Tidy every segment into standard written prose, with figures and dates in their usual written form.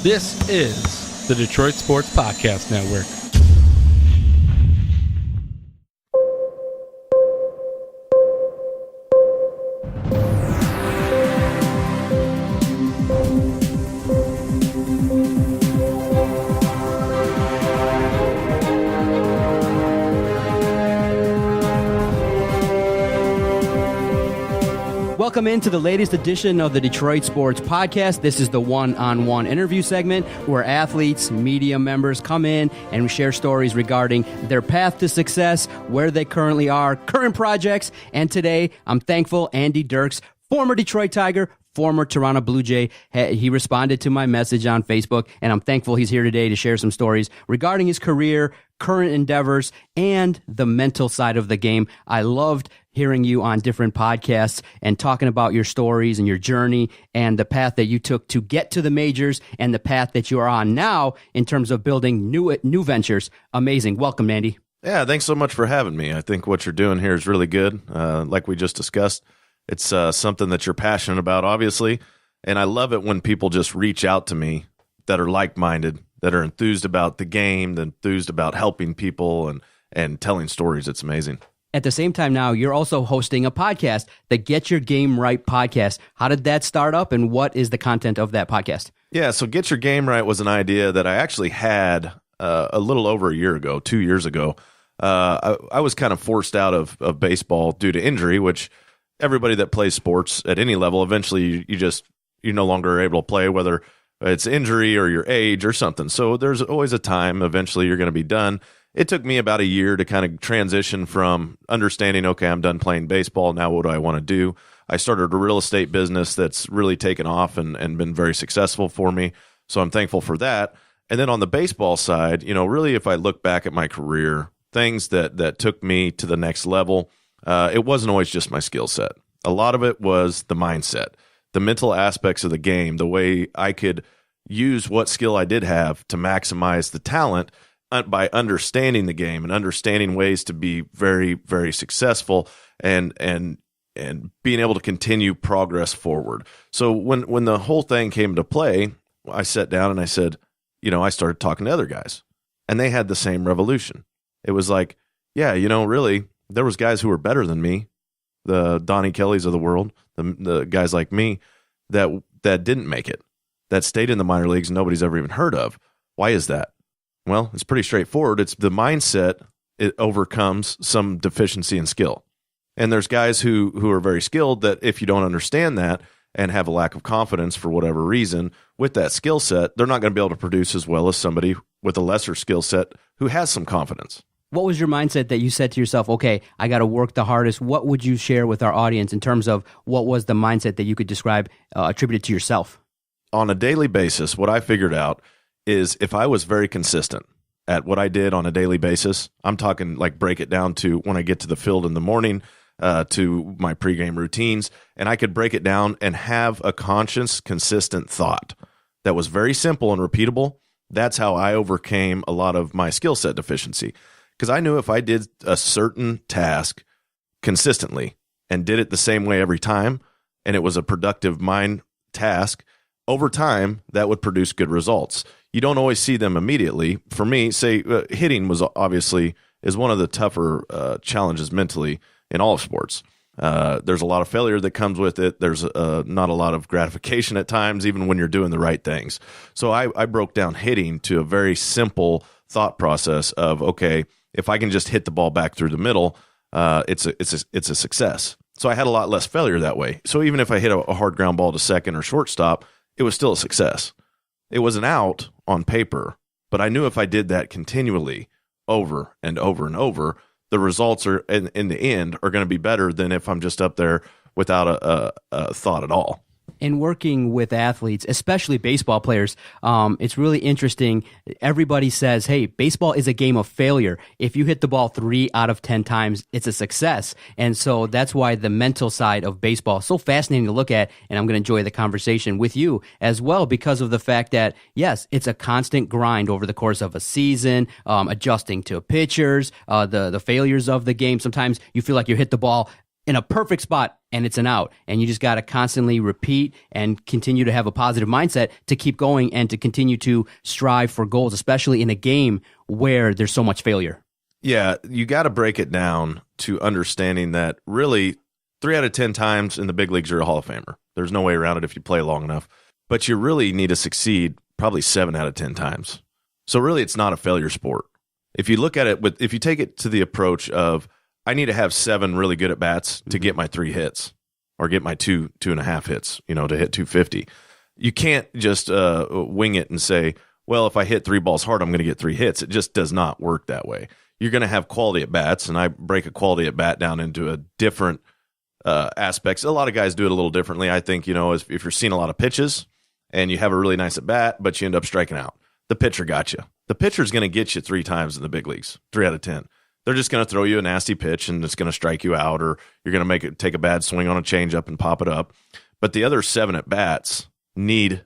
This is the Detroit Sports Podcast Network. Welcome into the latest edition of the Detroit Sports Podcast. This is the one-on-one interview segment where athletes, media members come in and we share stories regarding their path to success, where they currently are, current projects, and today I'm thankful Andy Dirks, former Detroit Tiger, former Toronto Blue Jay, he responded to my message on Facebook, and I'm thankful he's here today to share some stories regarding his career, current endeavors, and the mental side of the game. I loved hearing you on different podcasts and talking about your stories and your journey and the path that you took to get to the majors and the path that you are on now in terms of building new ventures. Amazing. Welcome, Andy. Yeah, thanks so much for having me. I think what you're doing here is really good. Like we just discussed, it's something that you're passionate about, obviously, and I love it when people just reach out to me that are like-minded, that are enthused about the game, that enthused about helping people and telling stories. It's amazing. At the same time now, you're also hosting a podcast, the Get Your Game Right podcast. How did that start up, and what is the content of that podcast? Yeah, so Get Your Game Right was an idea that I actually had a little over a year ago, 2 years ago. I was kind of forced out of baseball due to injury, which everybody that plays sports at any level, eventually you're no longer able to play, whether it's injury or your age or something. So there's always a time eventually you're going to be done. It took me about a year to kind of transition from understanding, okay, I'm done playing baseball. Now what do I want to do? I started a real estate business that's really taken off and been very successful for me. So I'm thankful for that. And then on the baseball side, really if I look back at my career, things that took me to the next level, it wasn't always just my skill set. A lot of it was the mindset, the mental aspects of the game, the way I could use what skill I did have to maximize the talent by understanding the game and understanding ways to be very, very successful and being able to continue progress forward. So when the whole thing came into play, I sat down and I said, I started talking to other guys, and they had the same revolution. It was like, yeah, really, there was guys who were better than me, the Donnie Kellys of the world, the guys like me that didn't make it, that stayed in the minor leagues nobody's ever even heard of. Why is that? Well, it's pretty straightforward. It's the mindset. It overcomes some deficiency in skill. And there's guys who are very skilled that if you don't understand that and have a lack of confidence for whatever reason with that skill set, they're not going to be able to produce as well as somebody with a lesser skill set who has some confidence. What was your mindset that you said to yourself, okay, I got to work the hardest? What would you share with our audience in terms of what was the mindset that you could describe, attributed to yourself? On a daily basis, what I figured out is if I was very consistent at what I did on a daily basis, I'm talking like break it down to when I get to the field in the morning, to my pregame routines, and I could break it down and have a conscious, consistent thought that was very simple and repeatable. That's how I overcame a lot of my skill set deficiency. Because I knew if I did a certain task consistently and did it the same way every time, and it was a productive mind task, over time, that would produce good results. You don't always see them immediately. For me, say hitting was obviously is one of the tougher challenges mentally in all of sports. There's a lot of failure that comes with it. There's not a lot of gratification at times, even when you're doing the right things. So I broke down hitting to a very simple thought process of, okay, if I can just hit the ball back through the middle, it's a success. So I had a lot less failure that way. So even if I hit a hard ground ball to second or shortstop, it was still a success. It was an out on paper, but I knew if I did that continually over and over and over, the results are in the end are going to be better than if I'm just up there without a thought at all. In working with athletes, especially baseball players, it's really interesting. Everybody says, hey, baseball is a game of failure. If you hit the ball 3 out of 10 times, it's a success. And so that's why the mental side of baseball is so fascinating to look at. And I'm going to enjoy the conversation with you as well because of the fact that, yes, it's a constant grind over the course of a season, adjusting to pitchers, the failures of the game. Sometimes you feel like you hit the ball in a perfect spot and it's an out. And you just got to constantly repeat and continue to have a positive mindset to keep going and to continue to strive for goals, especially in a game where there's so much failure. Yeah, you got to break it down to understanding that really 3 out of 10 times in the big leagues, you're a Hall of Famer. There's no way around it if you play long enough. But you really need to succeed probably 7 out of 10 times. So really, it's not a failure sport. If you look at it if you take it to the approach of, I need to have 7 really good at bats to get my 3 hits or get my 2.5 hits, to hit 250. You can't just wing it and say, well, if I hit 3 balls hard, I'm going to get 3 hits. It just does not work that way. You're going to have quality at bats, and I break a quality at bat down into a different aspects. A lot of guys do it a little differently. I think, if you're seeing a lot of pitches and you have a really nice at bat, but you end up striking out, the pitcher got you. The pitcher's going to get you 3 times in the big leagues, 3 out of 10. They're just going to throw you a nasty pitch and it's going to strike you out, or you're going to take a bad swing on a changeup and pop it up. But the other 7 at bats need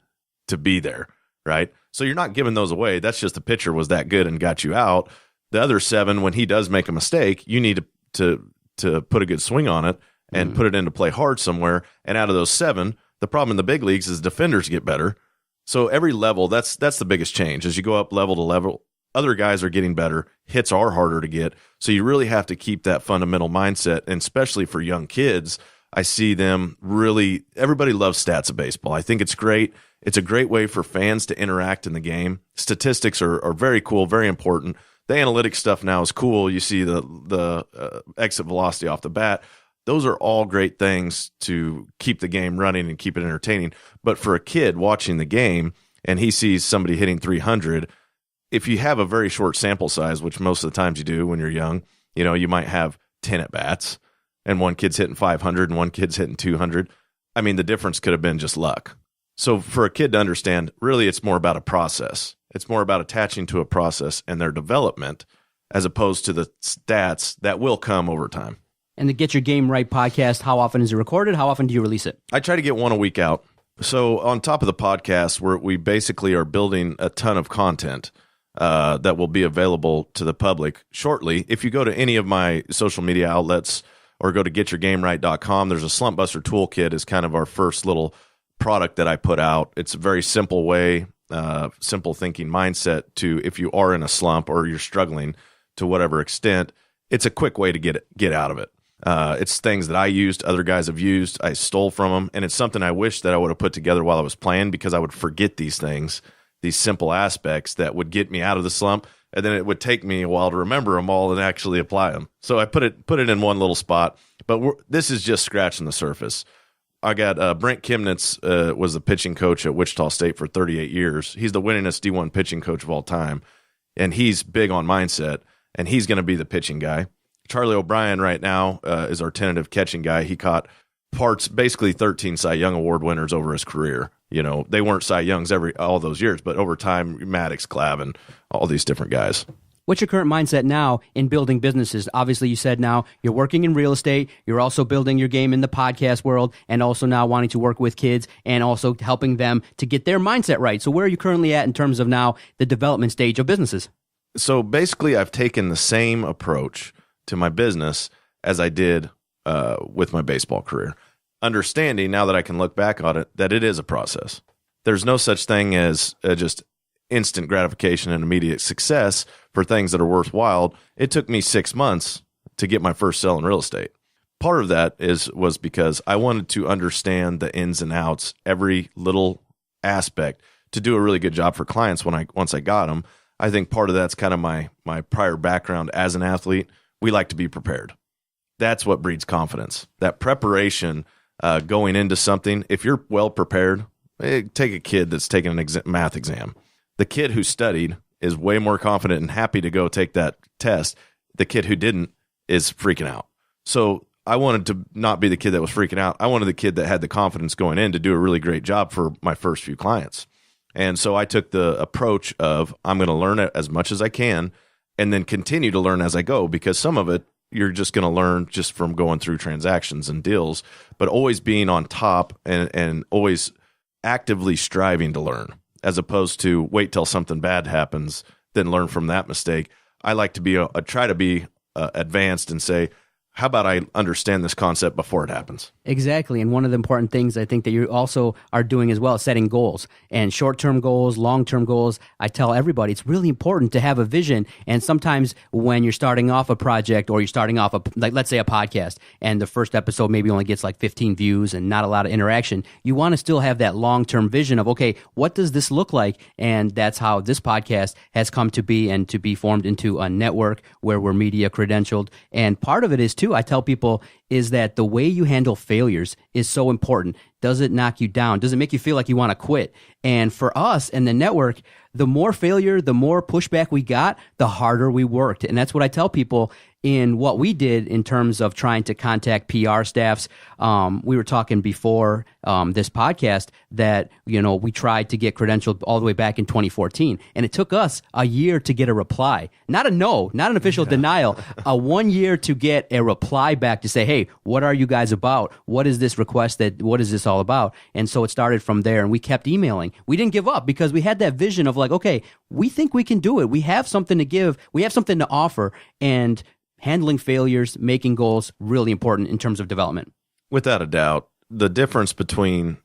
to be there, right? So you're not giving those away. That's just the pitcher was that good and got you out. The other 7, when he does make a mistake, you need to put a good swing on it and put it into play hard somewhere. And out of those 7, the problem in the big leagues is defenders get better. So every level, that's the biggest change. As you go up level to level, other guys are getting better. Hits are harder to get. So you really have to keep that fundamental mindset. And especially for young kids, I see them really, everybody loves stats of baseball. I think it's great. It's a great way for fans to interact in the game. Statistics are very cool, very important. The analytics stuff now is cool. You see the exit velocity off the bat. Those are all great things to keep the game running and keep it entertaining. But for a kid watching the game and he sees somebody hitting 300, if you have a very short sample size, which most of the times you do when you're young, you might have 10 at bats and one kid's hitting 500 and one kid's hitting 200. I mean, the difference could have been just luck. So for a kid to understand, really, it's more about a process. It's more about attaching to a process and their development as opposed to the stats that will come over time. And the Get Your Game Right podcast, how often is it recorded? How often do you release it? I try to get 1 a week out. So on top of the podcast, we basically are building a ton of content that will be available to the public shortly. If you go to any of my social media outlets or go to getyourgameright.com, there's a Slump Buster Toolkit is kind of our first little product that I put out. It's a very simple way, simple thinking mindset to, if you are in a slump or you're struggling to whatever extent, it's a quick way to get out of it. It's things that I used, other guys have used, I stole from them, and it's something I wish that I would have put together while I was playing, because I would forget these things, these simple aspects that would get me out of the slump, and then it would take me a while to remember them all and actually apply them. So I put it in one little spot, but this is just scratching the surface. I got Brent Kimnitz was the pitching coach at Wichita State for 38 years. He's the winningest D1 pitching coach of all time, and he's big on mindset, and he's going to be the pitching guy. Charlie O'Brien right now is our tentative catching guy. He caught basically 13 Cy Young Award winners over his career. They weren't Cy Youngs all those years, but over time, Maddox, Clavin, all these different guys. What's your current mindset now in building businesses? Obviously, you said now you're working in real estate. You're also building your game in the podcast world, and also now wanting to work with kids and also helping them to get their mindset right. So where are you currently at in terms of now the development stage of businesses? So basically, I've taken the same approach to my business as I did with my baseball career. Understanding now that I can look back on it, that it is a process. There's no such thing as just instant gratification and immediate success for things that are worthwhile. It took me 6 months to get my first sale in real estate. Part of that was because I wanted to understand the ins and outs, every little aspect, to do a really good job for clients once I got them. I think part of that's kind of my prior background as an athlete. We like to be prepared. That's what breeds confidence. That preparation going into something. If you're well prepared, take a kid that's taking an math exam. The kid who studied is way more confident and happy to go take that test. The kid who didn't is freaking out. So I wanted to not be the kid that was freaking out. I wanted the kid that had the confidence going in to do a really great job for my first few clients. And so I took the approach of, I'm going to learn it as much as I can and then continue to learn as I go, because some of it you're just going to learn just from going through transactions and deals, but always being on top and always actively striving to learn, as opposed to wait till something bad happens, then learn from that mistake. I like to be try to be advanced and say, how about I understand this concept before it happens? Exactly. And one of the important things I think that you also are doing as well is setting goals, and short-term goals, long-term goals. I tell everybody it's really important to have a vision. And sometimes when you're starting off a project, or you're starting off like let's say a podcast, and the first episode maybe only gets like 15 views and not a lot of interaction, you want to still have that long-term vision of, okay, what does this look like? And that's how this podcast has come to be, and to be formed into a network where we're media credentialed. And part of it is too, I tell people, is that the way you handle failures is so important. Does it knock you down? Does it make you feel like you want to quit? And for us and the network, the more failure, the more pushback we got, the harder we worked. And that's what I tell people in what we did in terms of trying to contact PR staffs. We were talking before this podcast that, we tried to get credentialed all the way back in 2014. And it took us a year to get a reply. Not a no, not an official denial, 1 year to get a reply back to say, hey, what are you guys about? What is this request what is this all about? And so it started from there, and we kept emailing. We didn't give up because we had that vision of like, okay, we think we can do it. We have something to give. We have something to offer. And handling failures, making goals, really important in terms of development. Without a doubt, the difference between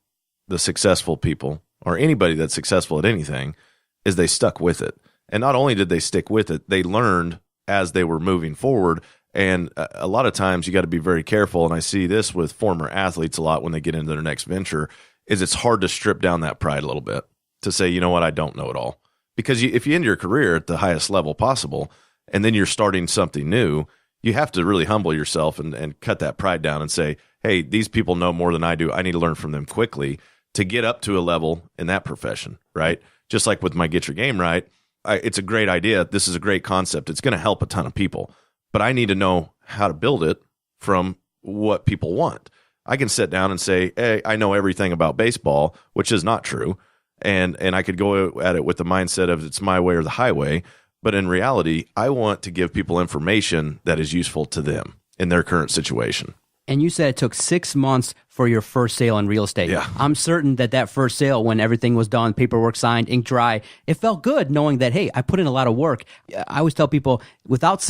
the successful people, or anybody that's successful at anything, is they stuck with it. And not only did they stick with it, they learned as they were moving forward. And a lot of times you got to be very careful. And I see this with former athletes a lot when they get into their next venture, is it's hard to strip down that pride a little bit to say, you know what, I don't know it all. Because if you end your career at the highest level possible, and then you're starting something new, you have to really humble yourself and cut that pride down and say, hey, these people know more than I do. I need to learn from them quickly to get up to a level in that profession, right? Just like with my Get Your Game Right, it's a great idea. This is a great concept. It's going to help a ton of people. But I need to know how to build it from what people want. I can sit down and say, hey, I know everything about baseball, which is not true. And I could go at it with the mindset of it's my way or the highway. But in reality, I want to give people information that is useful to them in their current situation. And you said it took 6 months for your first sale in real estate. Yeah. I'm certain that first sale, when everything was done, paperwork signed, ink dry, it felt good knowing that, hey, I put in a lot of work. I always tell people, without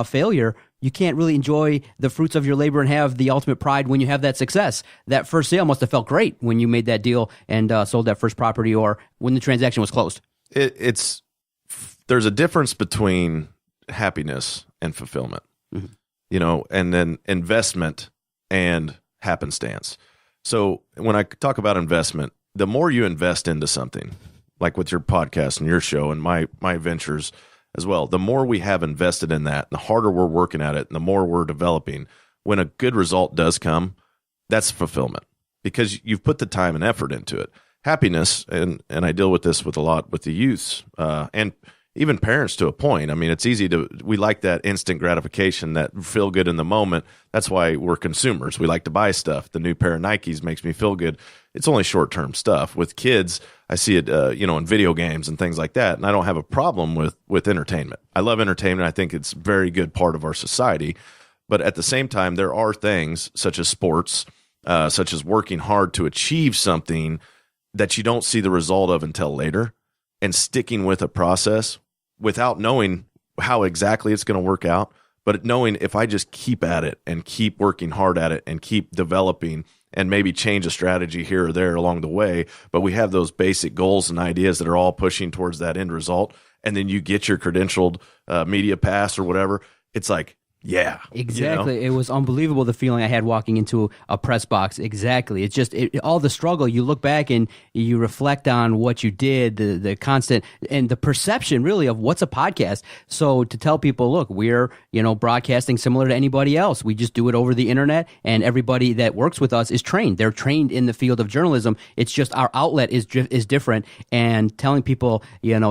failure, you can't really enjoy the fruits of your labor and have the ultimate pride when you have that success. That first sale must have felt great when you made that deal and sold that first property, or when the transaction was closed. There's a difference between happiness and fulfillment, and then investment and happenstance. So when I talk about investment, the more you invest into something, like with your podcast and your show and my ventures as well, the more we have invested in that, the harder we're working at it, and the more we're developing, when a good result does come, that's fulfillment, because you've put the time and effort into it. Happiness, and I deal with this with a lot with the youths, and even parents to a point. I mean, it's easy we like that instant gratification, that feel good in the moment. That's why we're consumers. We like to buy stuff. The new pair of Nikes makes me feel good. It's only short-term stuff. With kids, I see it, in video games and things like that. And I don't have a problem with entertainment. I love entertainment. I think it's a very good part of our society. But at the same time, there are things such as sports, such as working hard to achieve something that you don't see the result of until later, and sticking with a process without knowing how exactly it's going to work out, but knowing if I just keep at it and keep working hard at it and keep developing and maybe change a strategy here or there along the way, but we have those basic goals and ideas that are all pushing towards that end result, and then you get your credentialed media pass or whatever, it's like, yeah. Exactly. It was unbelievable, the feeling I had walking into a press box. Exactly. It's just all the struggle. You look back and you reflect on what you did, the constant, and the perception really of what's a podcast. So to tell people, look, we're, broadcasting similar to anybody else. We just do it over the internet, and everybody that works with us is trained. They're trained in the field of journalism. It's just our outlet is different, and telling people,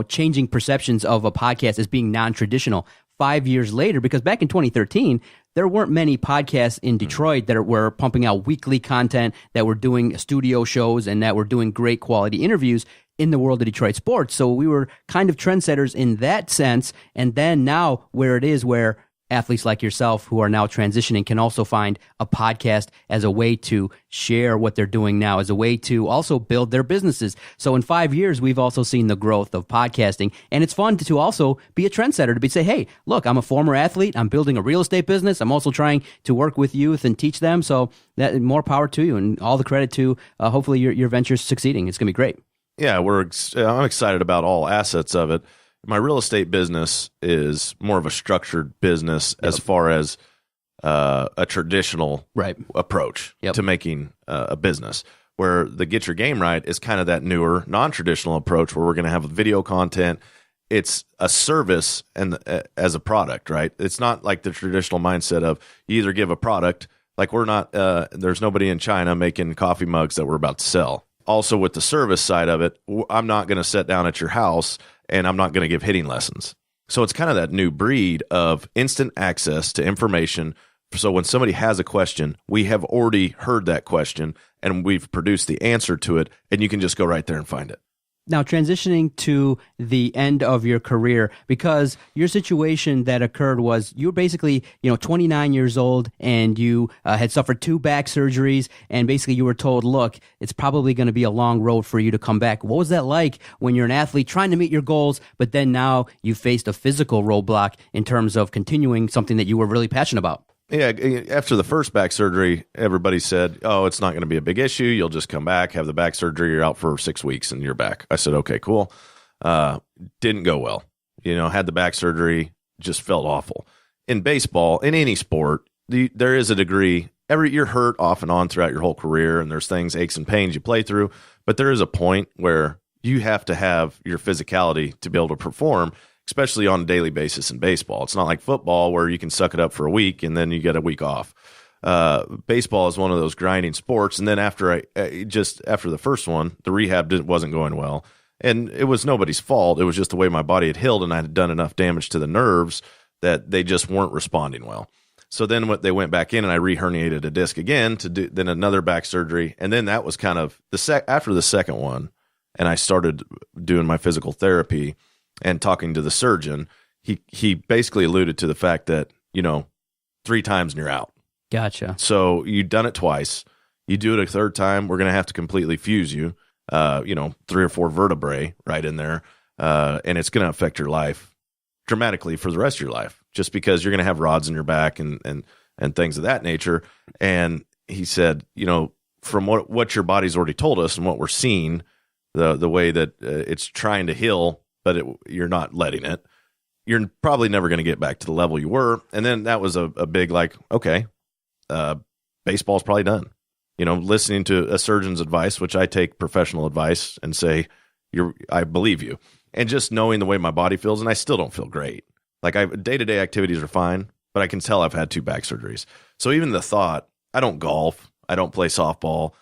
changing perceptions of a podcast as being non-traditional. 5 years later, because back in 2013, there weren't many podcasts in Detroit that were pumping out weekly content, that were doing studio shows, and that were doing great quality interviews in the world of Detroit sports. So we were kind of trendsetters in that sense. And then now where it is, where athletes like yourself who are now transitioning can also find a podcast as a way to share what they're doing now, as a way to also build their businesses. So in 5 years, we've also seen the growth of podcasting, and it's fun to also be a trendsetter, to say, hey, look, I'm a former athlete. I'm building a real estate business. I'm also trying to work with youth and teach them. So that more power to you, and all the credit to hopefully your venture's succeeding. It's going to be great. Yeah, I'm excited about all assets of it. My real estate business is more of a structured business as far as a traditional approach to making a business, where the Get Your Game Right is kind of that newer, non-traditional approach where we're going to have video content. It's a service and as a product, right? It's not like the traditional mindset of you either give a product, like we're not, there's nobody in China making coffee mugs that we're about to sell. Also with the service side of it, I'm not going to sit down at your house and I'm not going to give hitting lessons. So it's kind of that new breed of instant access to information. So when somebody has a question, we have already heard that question and we've produced the answer to it, and you can just go right there and find it. Now, transitioning to the end of your career, because your situation that occurred was you were basically, 29 years old, and you had suffered 2 back surgeries, and basically you were told, look, it's probably going to be a long road for you to come back. What was that like when you're an athlete trying to meet your goals, but then now you faced a physical roadblock in terms of continuing something that you were really passionate about? Yeah, after the first back surgery, everybody said, oh, it's not going to be a big issue. You'll just come back, have the back surgery, you're out for 6 weeks, and you're back. I said, okay, cool. Didn't go well. Had the back surgery, just felt awful. In baseball, in any sport, there is a degree, you're hurt off and on throughout your whole career, and there's things, aches and pains you play through, but there is a point where you have to have your physicality to be able to perform, especially on a daily basis in baseball. It's not like football where you can suck it up for a week and then you get a week off. Baseball is one of those grinding sports. And then after the first one, the rehab wasn't going well. And it was nobody's fault. It was just the way my body had healed, and I had done enough damage to the nerves that they just weren't responding well. So then they went back in and I re-herniated a disc again to do then another back surgery. And then that was kind of after the second one, and I started doing my physical therapy and talking to the surgeon. He basically alluded to the fact that, 3 times and you're out. Gotcha. So you've done it twice. You do it a third time, we're going to have to completely fuse you, 3 or 4 vertebrae right in there. And it's going to affect your life dramatically for the rest of your life, just because you're going to have rods in your back and things of that nature. And he said, from what your body's already told us and what we're seeing, the way that it's trying to heal, but you're not letting it, you're probably never going to get back to the level you were. And then that was a big, okay, baseball's probably done. Listening to a surgeon's advice, which I take professional advice and say, I believe you. And just knowing the way my body feels, and I still don't feel great. Day-to-day activities are fine, but I can tell I've had 2 back surgeries. So even the thought, I don't golf, I don't play softball.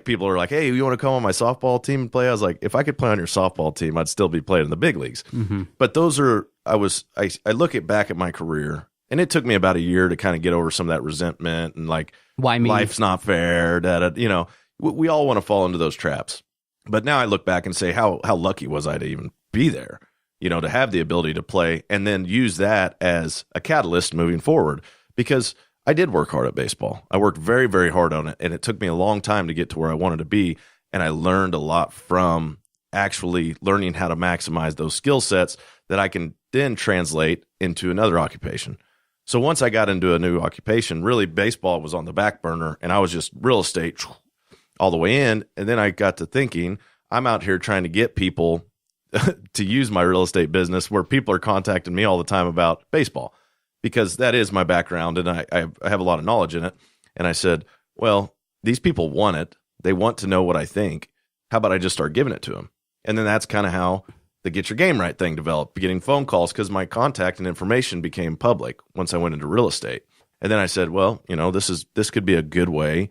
People are like, hey, you want to come on my softball team and play? I was like, if I could play on your softball team, I'd still be playing in the big leagues. Mm-hmm. But those are, I look back at my career, and it took me about a year to kind of get over some of that resentment and why me? Life's not fair. We all want to fall into those traps. But now I look back and say, how lucky was I to even be there, to have the ability to play and then use that as a catalyst moving forward, because I did work hard at baseball. I worked very, very hard on it, and it took me a long time to get to where I wanted to be, and I learned a lot from actually learning how to maximize those skill sets that I can then translate into another occupation. So once I got into a new occupation, really baseball was on the back burner, and I was just real estate all the way in, and then I got to thinking, I'm out here trying to get people to use my real estate business where people are contacting me all the time about baseball, because that is my background and I have a lot of knowledge in it. And I said, well, these people want it. They want to know what I think. How about I just start giving it to them? And then that's kind of how the Get Your Game Right thing developed, getting phone calls, because my contact and information became public once I went into real estate. And then I said, well, this could be a good way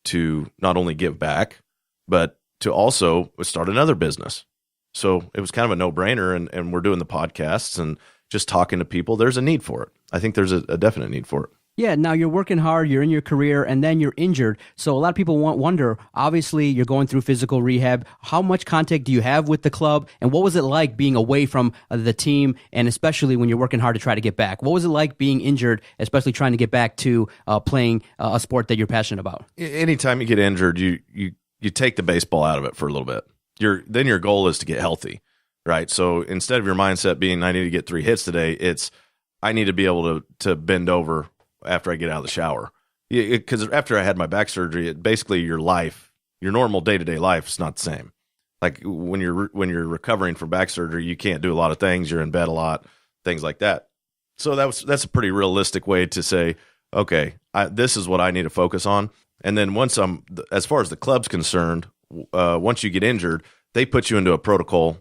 to not only give back, but to also start another business. So it was kind of a no-brainer, and we're doing the podcasts and just talking to people. There's a need for it. I think there's a definite need for it. Yeah, now you're working hard, you're in your career, and then you're injured. So a lot of people wonder, obviously, you're going through physical rehab. How much contact do you have with the club? And what was it like being away from the team, and especially when you're working hard to try to get back? What was it like being injured, especially trying to get back to playing a sport that you're passionate about? Anytime you get injured, you take the baseball out of it for a little bit. Then your goal is to get healthy, right? So instead of your mindset being, I need to get 3 hits today, it's, I need to be able to bend over after I get out of the shower. Because after I had my back surgery, basically your life, your normal day-to-day life is not the same. Like when you're recovering from back surgery, you can't do a lot of things. You're in bed a lot, things like that. So that's a pretty realistic way to say, okay, this is what I need to focus on. And then as far as the club's concerned, once you get injured, they put you into a protocol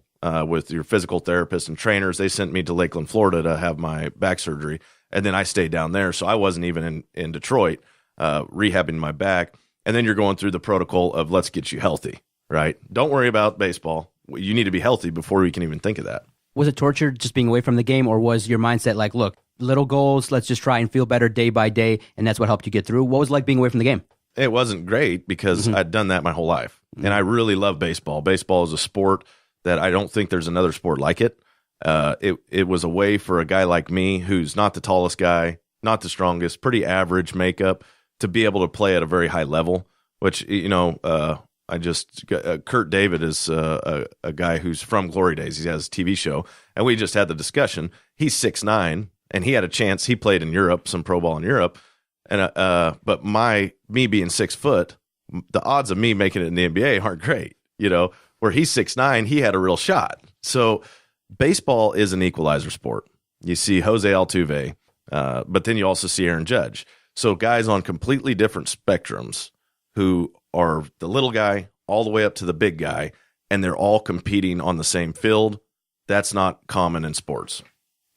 with your physical therapist and trainers. They sent me to Lakeland, Florida to have my back surgery. And then I stayed down there. So I wasn't even in Detroit rehabbing my back. And then you're going through the protocol of let's get you healthy, right? Don't worry about baseball. You need to be healthy before we can even think of that. Was it torture just being away from the game, or was your mindset like, look, little goals, let's just try and feel better day by day, and that's what helped you get through? What was it like being away from the game? It wasn't great because I'd done that my whole life. And I really love baseball. Baseball is a sport that I don't think there's another sport like it. It was a way for a guy like me, who's not the tallest guy, not the strongest, pretty average makeup, to be able to play at a very high level, which, Kurt David is a guy who's from Glory Days. He has a TV show, and we just had the discussion. He's 6'9", and he had a chance. He played in Europe, some pro ball in Europe, and but me being 6 foot, the odds of me making it in the NBA aren't great. Where he's 6'9", he had a real shot. So baseball is an equalizer sport. You see Jose Altuve, but then you also see Aaron Judge. So guys on completely different spectrums who are the little guy all the way up to the big guy, and they're all competing on the same field. That's not common in sports.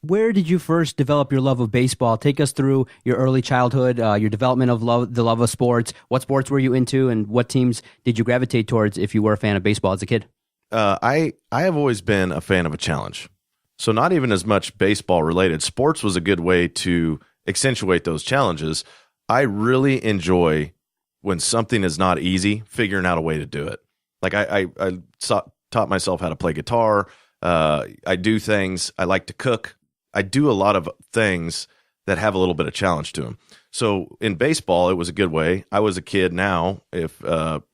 Where did you first develop your love of baseball? Take us through your early childhood, your development of the love of sports. What sports were you into, and what teams did you gravitate towards if you were a fan of baseball as a kid? I have always been a fan of a challenge. So not even as much baseball related. Sports was a good way to accentuate those challenges. I really enjoy when something is not easy, figuring out a way to do it. Like I taught myself how to play guitar. I do things. I like to cook. I do a lot of things that have a little bit of challenge to them. So in baseball, it was a good way. I was a kid now. If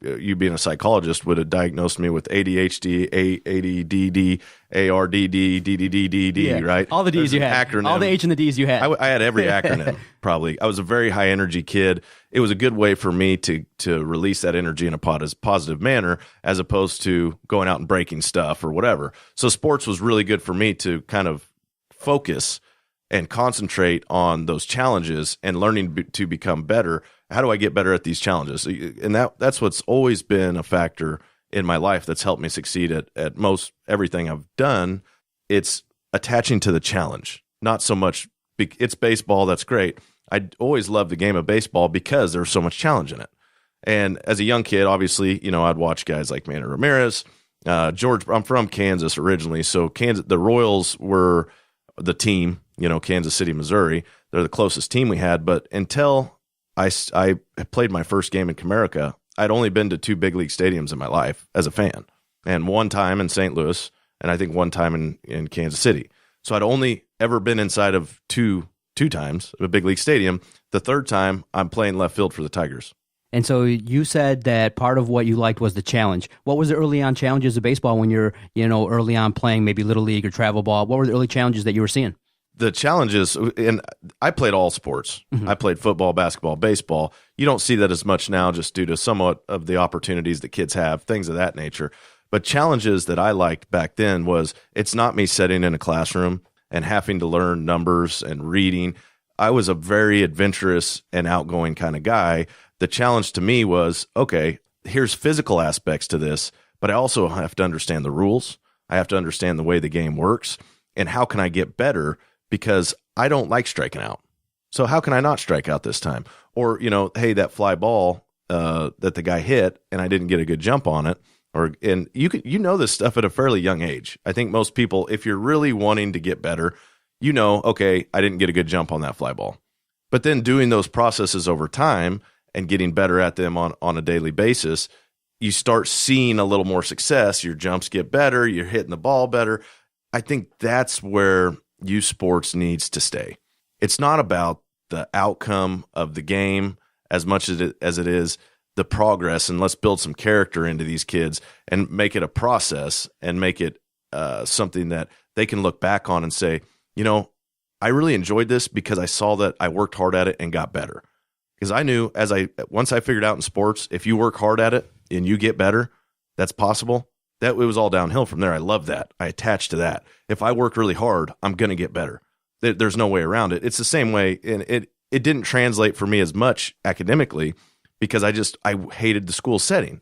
you being a psychologist would have diagnosed me with ADHD, ADD, ARDD, DDD, right? All the D's you had. Acronym. All the H and the D's you had. I had every acronym, probably. I was a very high energy kid. It was a good way for me to release that energy in a positive manner, as opposed to going out and breaking stuff or whatever. So sports was really good for me to kind of focus and concentrate on those challenges and learning to become better. How do I get better at these challenges? And that's what's always been a factor in my life that's helped me succeed at most everything I've done. It's attaching to the challenge, not so much. It's baseball. That's great. I always loved the game of baseball because there's so much challenge in it. And as a young kid, obviously, I'd watch guys like Manny Ramirez, George. I'm from Kansas originally. So the Royals were the team, Kansas City, Missouri. They're the closest team we had. But until I played my first game in Comerica, I'd only been to 2 big league stadiums in my life as a fan, and one time in St. Louis, and I think one time in Kansas City. So I'd only ever been inside of two times a big league stadium. The third time, I'm playing left field for the Tigers. And so you said that part of what you liked was the challenge. What was the early on challenges of baseball when you're, early on playing maybe Little League or travel ball? What were the early challenges that you were seeing? The challenges, and I played all sports. I played football, basketball, baseball. You don't see that as much now just due to somewhat of the opportunities that kids have, things of that nature. But challenges that I liked back then was, it's not me sitting in a classroom and having to learn numbers and reading. I was a very adventurous and outgoing kind of guy. The challenge to me was, okay, here's physical aspects to this, but I also have to understand the rules. I have to understand the way the game works, and how can I get better, because I don't like striking out. So how can I not strike out this time? Or, hey, that fly ball that the guy hit and I didn't get a good jump on it. And you know this stuff at a fairly young age. I think most people, if you're really wanting to get better, okay, I didn't get a good jump on that fly ball. But then doing those processes over time and getting better at them on a daily basis, you start seeing a little more success. Your jumps get better. You're hitting the ball better. I think that's where youth sports needs to stay. It's not about the outcome of the game as much as it is the progress, and let's build some character into these kids and make it a process and make it something that they can look back on and say, I really enjoyed this because I saw that I worked hard at it and got better. Because I knew once I figured out in sports, if you work hard at it and you get better, that's possible. That it was all downhill from there. I love that. I attached to that. If I work really hard, I'm going to get better. There's no way around it. It's the same way, and it didn't translate for me as much academically because I hated the school setting.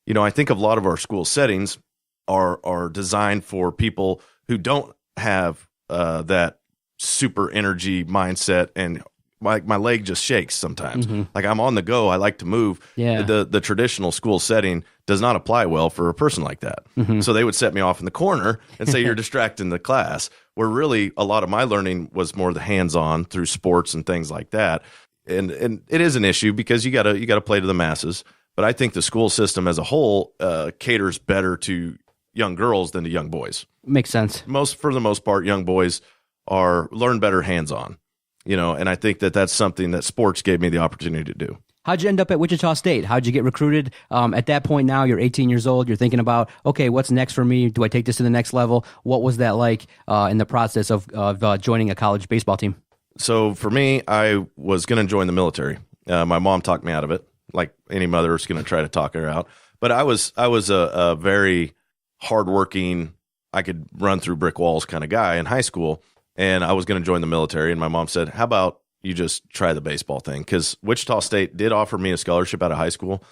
I think a lot of our school settings are designed for people who don't have that super energy mindset, and my leg just shakes sometimes. Mm-hmm. Like I'm on the go. I like to move. Yeah. The traditional school setting does not apply well for a person like that. Mm-hmm. So they would set me off in the corner and say, you're distracting the class, where really a lot of my learning was more the hands-on through sports and things like that. And it is an issue because you gotta play to the masses. But I think the school system as a whole caters better to young girls than to young boys. Makes sense. For the most part, young boys learn better hands-on, and I think that's something that sports gave me the opportunity to do. How'd you end up at Wichita State? How'd you get recruited? At that point now, you're 18 years old. You're thinking about, okay, what's next for me? Do I take this to the next level? What was that like in the process of joining a college baseball team? So for me, I was going to join the military. My mom talked me out of it, like any mother is going to try to talk her out. But I was a very hardworking, I could run through brick walls kind of guy in high school. And I was going to join the military, and my mom said, how about you just try the baseball thing? Because Wichita State did offer me a scholarship out of high school.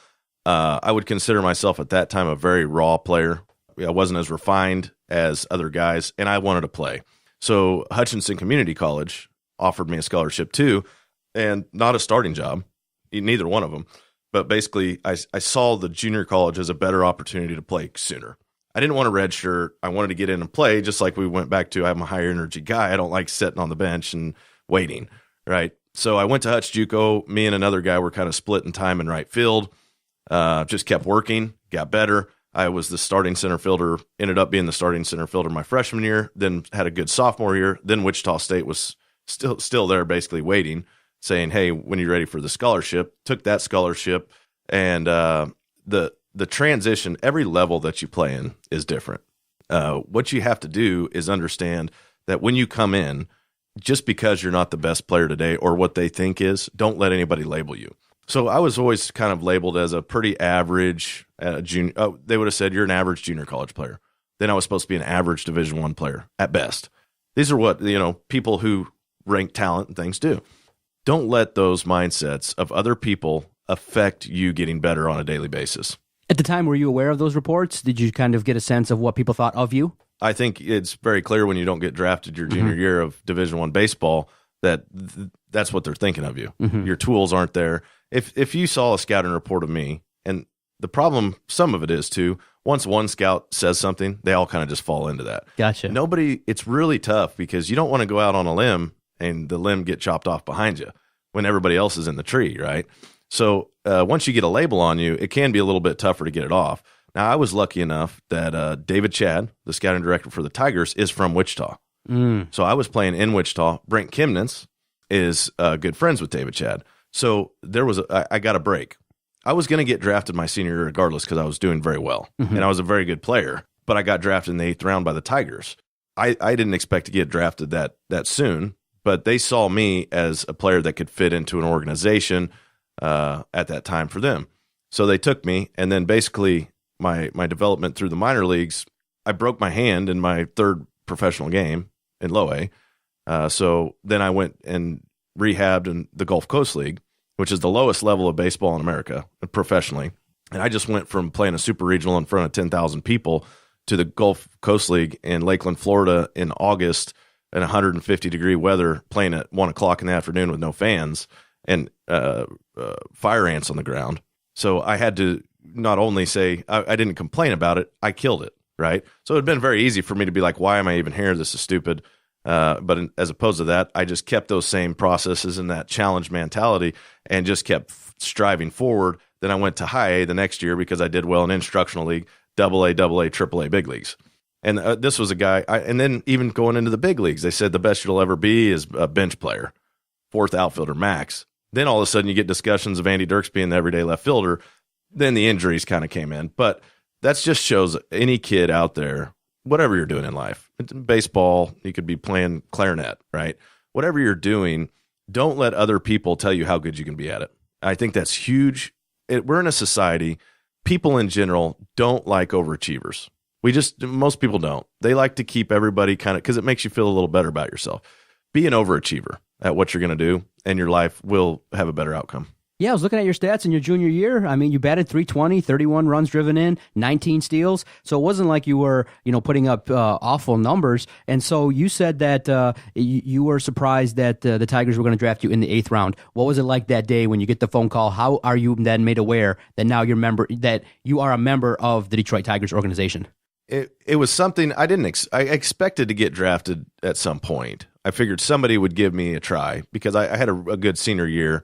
I would consider myself at that time a very raw player. I wasn't as refined as other guys, and I wanted to play. So Hutchinson Community College offered me a scholarship too, and not a starting job, neither one of them. But basically, I saw the junior college as a better opportunity to play sooner. I didn't want to redshirt. I wanted to get in and play, just like we went back to. I'm a higher energy guy. I don't like sitting on the bench and waiting, right? So I went to Hutch JUCO. Me and another guy were kind of split in time in right field. Just kept working, got better. I was the starting center fielder, ended up being the starting center fielder my freshman year, then had a good sophomore year. Then Wichita State was still there basically waiting, saying, hey, when you're ready for the scholarship, took that scholarship. And the transition, every level that you play in is different. What you have to do is understand that when you come in, just because you're not the best player today or what they think is, don't let anybody label you. So I was always kind of labeled as a pretty average junior. They would have said you're an average junior college player. Then I was supposed to be an average Division I player at best. These are what people who rank talent and things do. Don't let those mindsets of other people affect you getting better on a daily basis. At the time, were you aware of those reports? Did you kind of get a sense of what people thought of you? I think it's very clear when you don't get drafted your junior year of Division I baseball that that's what they're thinking of you. Mm-hmm. Your tools aren't there. If you saw a scouting report of me, and the problem, some of it is too, once one scout says something, they all kind of just fall into that. Gotcha. It's really tough because you don't want to go out on a limb and the limb get chopped off behind you when everybody else is in the tree, right? So once you get a label on you, it can be a little bit tougher to get it off. Now, I was lucky enough that David Chad, the scouting director for the Tigers, is from Wichita. So I was playing in Wichita. Brent Kimnitz is good friends with David Chad. So I got a break. I was going to get drafted my senior year regardless because I was doing very well. Mm-hmm. And I was a very good player. But I got drafted in the 8th round by the Tigers. I didn't expect to get drafted that soon, but they saw me as a player that could fit into an organization at that time for them. So they took me, and then basically my development through the minor leagues, I broke my hand in my 3rd professional game in low A. So then I went and rehabbed in the Gulf Coast League, which is the lowest level of baseball in America professionally. And I just went from playing a super regional in front of 10,000 people to the Gulf Coast League in Lakeland, Florida in August in 150-degree weather, playing at 1 o'clock in the afternoon with no fans and fire ants on the ground. So I had to not only say I didn't complain about it, I killed it, right? So it had been very easy for me to be like, why am I even here? This is stupid. But as opposed to that, I just kept those same processes and that challenge mentality and just kept striving forward. Then I went to high A the next year because I did well in instructional league, AA, AAA, big leagues. And this was a guy, and then even going into the big leagues, they said the best you'll ever be is a bench player, fourth outfielder max. Then all of a sudden you get discussions of Andy Dirks being the everyday left fielder. Then the injuries kind of came in. But that just shows any kid out there, whatever you're doing in life, baseball, you could be playing clarinet, right? Whatever you're doing, don't let other people tell you how good you can be at it. I think that's huge. We're in a society, people in general don't like overachievers. Most people don't. They like to keep everybody kind of, because it makes you feel a little better about yourself. Be an overachiever at what you're going to do, and your life will have a better outcome. Yeah, I was looking at your stats in your junior year. I mean, you batted .320, 31 runs driven in, 19 steals. So it wasn't like you were, putting up awful numbers. And so you said that you were surprised that the Tigers were going to draft you in the 8th round. What was it like that day when you get the phone call? How are you then made aware that now that you are a member of the Detroit Tigers organization? It was something I expected to get drafted at some point. I figured somebody would give me a try because I had a good senior year.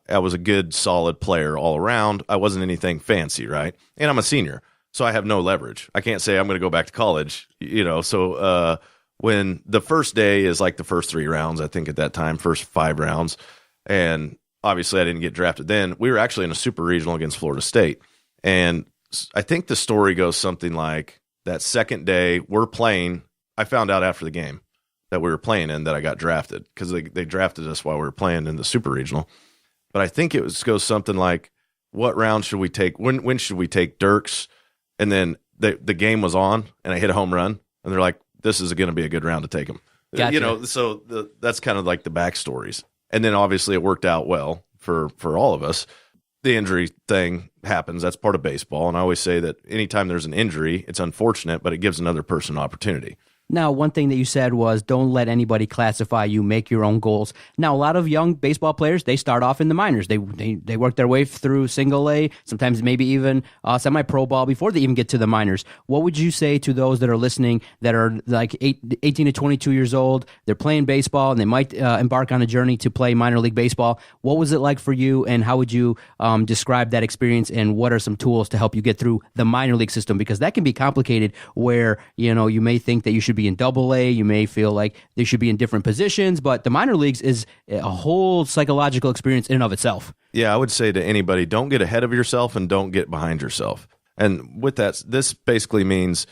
I was a good, solid player all around. I wasn't anything fancy, right? And I'm a senior, so I have no leverage. I can't say I'm going to go back to college, So when the first day is like the first 3 rounds, I think at that time, first 5 rounds, and obviously I didn't get drafted then. We were actually in a super regional against Florida State, and I think the story goes something like that second day we're playing. I found out after the game that we were playing and that I got drafted because they drafted us while we were playing in the super regional. But I think goes something like, what round should we take? When should we take Dirks? And then the game was on, and I hit a home run, and they're like, this is going to be a good round to take him. Gotcha. So that's kind of like the backstories. And then obviously it worked out well for all of us. The injury thing happens. That's part of baseball. And I always say that anytime there's an injury, it's unfortunate, but it gives another person an opportunity. Now, one thing that you said was don't let anybody classify you, make your own goals. Now, a lot of young baseball players, they start off in the minors. They work their way through single A, sometimes maybe even semi-pro ball before they even get to the minors. What would you say to those that are listening that are like 18 to 22 years old, they're playing baseball, and they might embark on a journey to play minor league baseball? What was it like for you, and how would you describe that experience, and what are some tools to help you get through the minor league system? Because that can be complicated where, you may think that you should be in AA, you may feel like they should be in different positions, but the minor leagues is a whole psychological experience in and of itself. Yeah, I would say to anybody, don't get ahead of yourself and don't get behind yourself. And with that, this basically means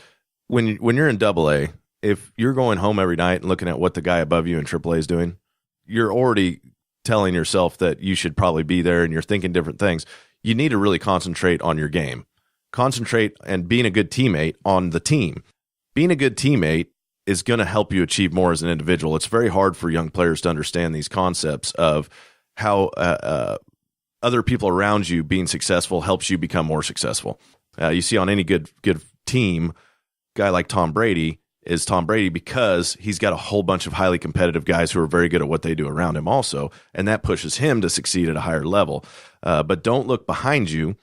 when you're in AA, if you're going home every night and looking at what the guy above you in AAA is doing, you're already telling yourself that you should probably be there, and you're thinking different things. You need to really concentrate on your game. Concentrate and being a good teammate on the team. Being a good teammate is going to help you achieve more as an individual. It's very hard for young players to understand these concepts of how other people around you being successful helps you become more successful. You see on any good team, guy like Tom Brady is Tom Brady because he's got a whole bunch of highly competitive guys who are very good at what they do around him also, and that pushes him to succeed at a higher level. But don't look behind you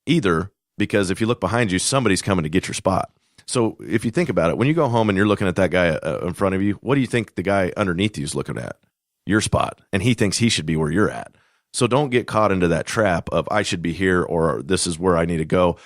either, because if you look behind you, somebody's coming to get your spot. So if you think about it, when you go home and you're looking at that guy in front of you, what do you think the guy underneath you is looking at? Your spot. And he thinks he should be where you're at. So don't get caught into that trap of I should be here or this is where I need to go.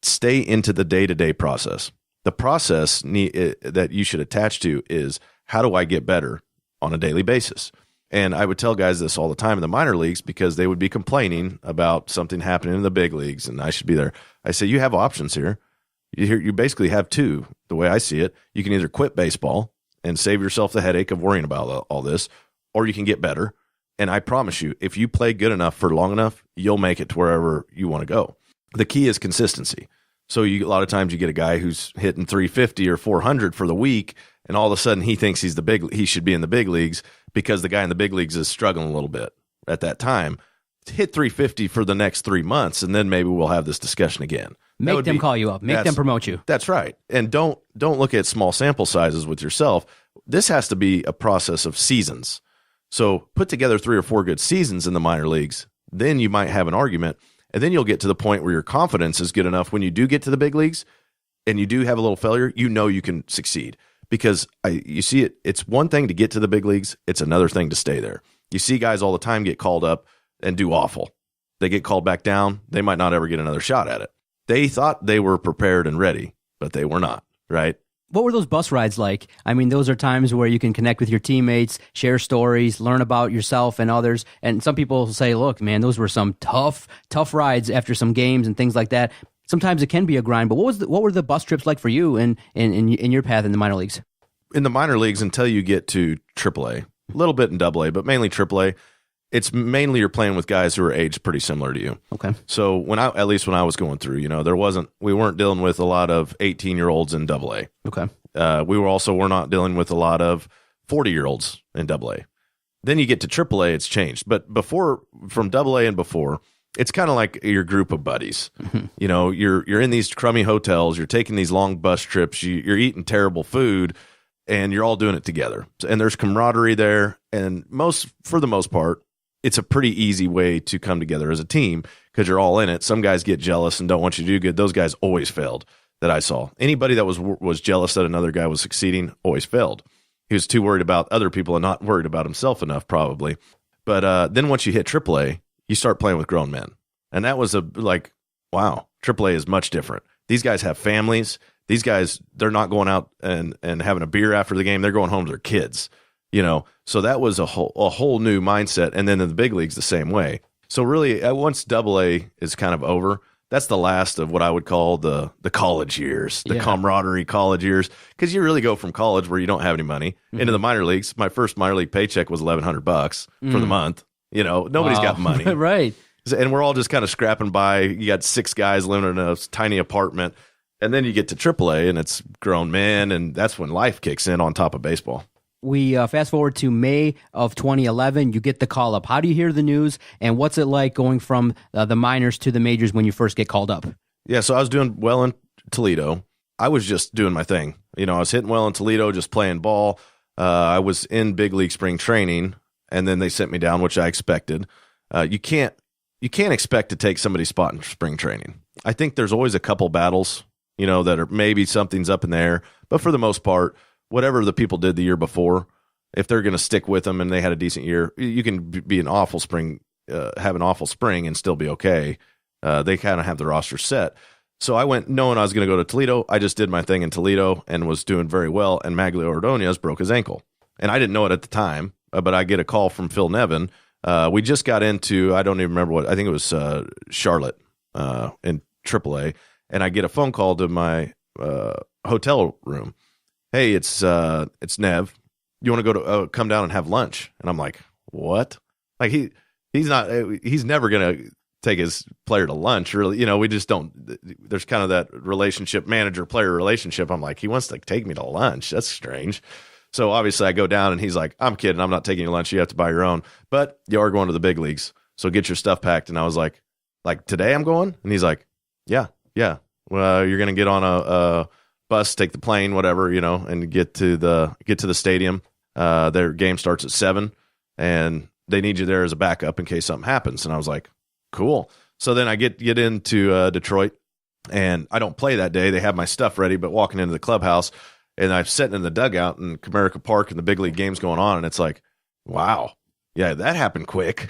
Stay into the day-to-day process. The process that you should attach to is, how do I get better on a daily basis? And I would tell guys this all the time in the minor leagues because they would be complaining about something happening in the big leagues and I should be there. I say, you have options here. You basically have two, the way I see it. You can either quit baseball and save yourself the headache of worrying about all this, or you can get better. And I promise you, if you play good enough for long enough, you'll make it to wherever you want to go. The key is consistency. So a lot of times you get a guy who's hitting 350 or 400 for the week, and all of a sudden he thinks he should be in the big leagues because the guy in the big leagues is struggling a little bit at that time. Hit 350 for the next 3 months, and then maybe we'll have this discussion again. Make them call you up. Make them promote you. That's right. And don't look at small sample sizes with yourself. This has to be a process of seasons. So put together 3 or 4 good seasons in the minor leagues. Then you might have an argument. And then you'll get to the point where your confidence is good enough when you do get to the big leagues and you do have a little failure, you know you can succeed because you see it. It's one thing to get to the big leagues. It's another thing to stay there. You see guys all the time get called up and do awful. They get called back down. They might not ever get another shot at it. They thought they were prepared and ready, but they were not, right? What were those bus rides like? I mean, those are times where you can connect with your teammates, share stories, learn about yourself and others. And some people say, look, man, those were some tough rides after some games and things like that. Sometimes it can be a grind, but what were the bus trips like for you in your path in the minor leagues? In the minor leagues, until you get to AAA, a little bit in AA, but mainly AAA, it's mainly you're playing with guys who are aged pretty similar to you. Okay. So at least when I was going through, we weren't dealing with a lot of 18-year-olds in AA. Okay. We're not dealing with a lot of 40-year-olds in AA. Then you get to AAA, it's changed. But from AA and before, it's kind of like your group of buddies. Mm-hmm. You're in these crummy hotels, you're taking these long bus trips, you're eating terrible food, and you're all doing it together. And there's camaraderie there, and for the most part, it's a pretty easy way to come together as a team because you're all in it. Some guys get jealous and don't want you to do good. Those guys always failed that I saw. Anybody that was jealous that another guy was succeeding always failed. He was too worried about other people and not worried about himself enough, probably. But then once you hit AAA, you start playing with grown men. And that was wow, AAA is much different. These guys have families. These guys, they're not going out and having a beer after the game. They're going home to their kids. So that was a whole new mindset. And then in the big leagues, the same way. So really, once AA is kind of over, that's the last of what I would call the college years, the camaraderie college years. Because you really go from college where you don't have any money into the minor leagues. My first minor league paycheck was $1,100 for the month. Nobody's got money. Right. And we're all just kind of scrapping by. You got 6 guys living in a tiny apartment. And then you get to AAA and it's grown men. And that's when life kicks in on top of baseball. We fast forward to May of 2011. You get the call up. How do you hear the news, and what's it like going from the minors to the majors when you first get called up? Yeah, so I was doing well in Toledo. I was just doing my thing. I was hitting well in Toledo, just playing ball. I was in big league spring training, and then they sent me down, which I expected. You can't expect to take somebody's spot in spring training. I think there's always a couple battles, that are maybe something's up in the air, but for the most part, whatever the people did the year before, if they're going to stick with them and they had a decent year, you can be an awful spring, have an awful spring and still be okay. They kind of have the roster set. So I went knowing I was going to go to Toledo. I just did my thing in Toledo and was doing very well. And Maglio Ordonez broke his ankle. And I didn't know it at the time, but I get a call from Phil Nevin. We just got into, I don't even remember I think it was Charlotte in AAA. And I get a phone call to my hotel room. Hey, it's Nev. You want to go to come down and have lunch? And I'm like, what? Like he's never gonna take his player to lunch. Really, we just don't. There's kind of that relationship, manager player relationship. I'm like, he wants to take me to lunch. That's strange. So obviously I go down and he's like, I'm kidding. I'm not taking you lunch. You have to buy your own. But you are going to the big leagues, so get your stuff packed. And I was like today I'm going. And he's like, yeah. Well, you're gonna get on a bus, take the plane, whatever, and get to the stadium. Their game starts at 7, and they need you there as a backup in case something happens. And I was like, cool. So then I get into Detroit, and I don't play that day. They have my stuff ready, but walking into the clubhouse, and I'm sitting in the dugout in Comerica Park, and the big league game's going on, and it's like, wow, yeah, that happened quick,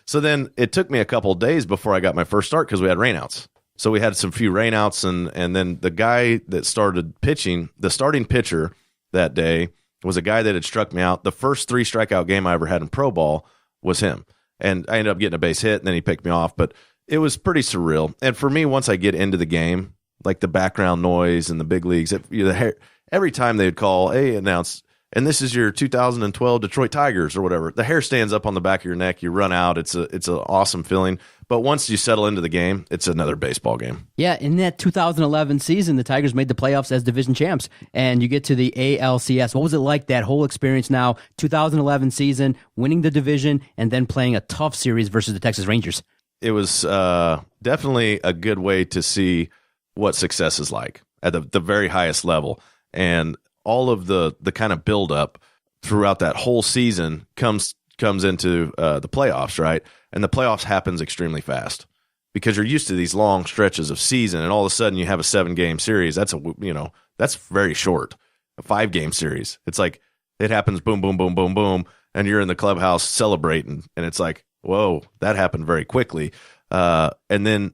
So then it took me a couple of days before I got my first start because we had rainouts. So we had some few rainouts, and then the guy that started pitching, the starting pitcher that day, was a guy that had struck me out. The first 3 strikeout game I ever had in pro ball was him. And I ended up getting a base hit, and then he picked me off. But it was pretty surreal. And for me, once I get into the game, like the background noise and the big leagues, every time they would call, hey, announce, and this is your 2012 Detroit Tigers or whatever, the hair stands up on the back of your neck. You run out. It's an awesome feeling. But once you settle into the game, it's another baseball game. Yeah, in that 2011 season, the Tigers made the playoffs as division champs, and you get to the ALCS. What was it like, that whole experience now, 2011 season, winning the division, and then playing a tough series versus the Texas Rangers? It was definitely a good way to see what success is like at the very highest level. And all of the kind of buildup throughout that whole season comes into the playoffs, right? And the playoffs happens extremely fast because you're used to these long stretches of season, and all of a sudden you have a 7-game series. That's very short. a 5-game series. It's like it happens, boom, boom, boom, boom, boom, and you're in the clubhouse celebrating, and it's like, whoa, that happened very quickly. And then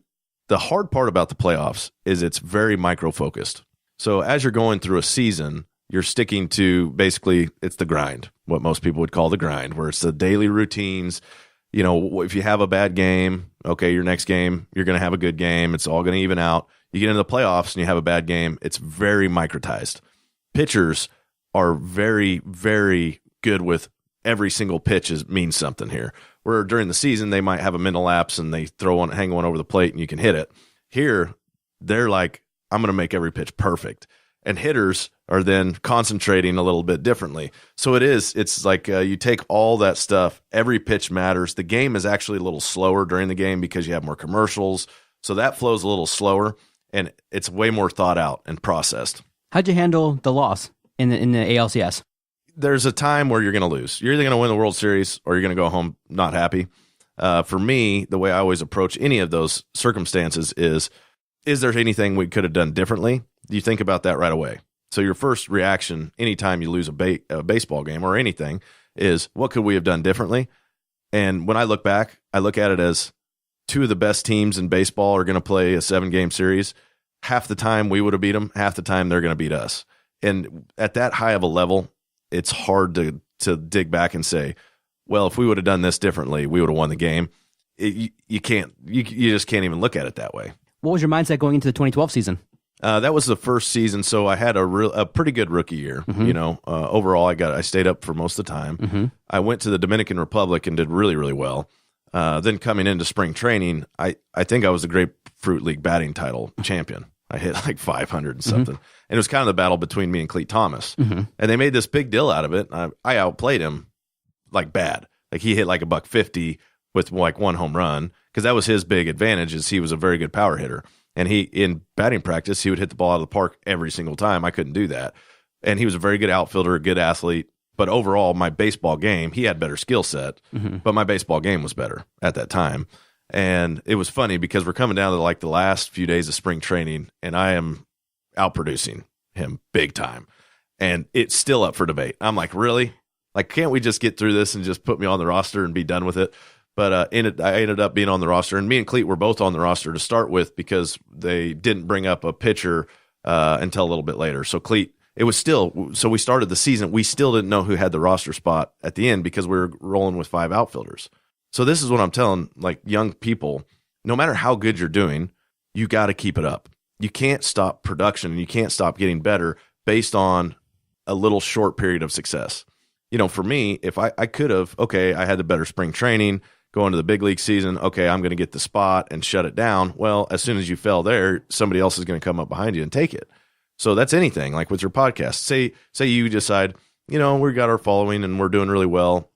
the hard part about the playoffs is it's very micro-focused. So as you're going through a season, you're sticking to basically it's the grind, what most people would call the grind, where it's the daily routines. You know, if you have a bad game, okay, your next game, you're going to have a good game. It's all going to even out. You get into the playoffs and you have a bad game. It's very microtized. Pitchers are very, very good with every single pitch means something here. Where during the season, they might have a mental lapse and they hang one over the plate and you can hit it. Here, they're like, I'm going to make every pitch perfect. And hitters are then concentrating a little bit differently. So it's like you take all that stuff, every pitch matters. The game is actually a little slower during the game because you have more commercials. So that flows a little slower, and it's way more thought out and processed. How'd you handle the loss in the ALCS? There's a time where you're going to lose. You're either going to win the World Series or you're going to go home not happy. For me, the way I always approach any of those circumstances is there anything we could have done differently? You think about that right away. So your first reaction anytime you lose a baseball game or anything is, what could we have done differently? And when I look back, I look at it as two of the best teams in baseball are going to play a 7-game series. Half the time we would have beat them, half the time they're going to beat us. And at that high of a level, it's hard to dig back and say, well, if we would have done this differently, we would have won the game. You just can't even look at it that way. What was your mindset going into the 2012 season? That was the first season, so I had a pretty good rookie year. Mm-hmm. You know, overall, I stayed up for most of the time. Mm-hmm. I went to the Dominican Republic and did really, really well. Then coming into spring training, I think I was the Grapefruit League batting title champion. I hit like 500 and something, mm-hmm. and it was kind of the battle between me and Cleet Thomas. Mm-hmm. And they made this big deal out of it. I outplayed him like bad. Like he hit like $150 with like one home run because that was his big advantage. Is he was a very good power hitter. And in batting practice, he would hit the ball out of the park every single time. I couldn't do that. And he was a very good outfielder, a good athlete. But overall, my baseball game, he had better skill set, mm-hmm. but my baseball game was better at that time. And it was funny because we're coming down to like the last few days of spring training, and I am outproducing him big time. And it's still up for debate. I'm like, really? Like, can't we just get through this and just put me on the roster and be done with it? But I ended up being on the roster, and me and Cleet were both on the roster to start with because they didn't bring up a pitcher until a little bit later. So Cleet, so we started the season. We still didn't know who had the roster spot at the end because we were rolling with 5 outfielders. So this is what I'm telling like young people, no matter how good you're doing, you got to keep it up. You can't stop production and you can't stop getting better based on a little short period of success. You know, for me, if I could have, okay, I had the better spring training, go into the big league season, okay, I'm going to get the spot and shut it down. Well, as soon as you fell there, somebody else is going to come up behind you and take it. So that's anything, like with your podcast. Say you decide, you know, we got our following and we're doing really well.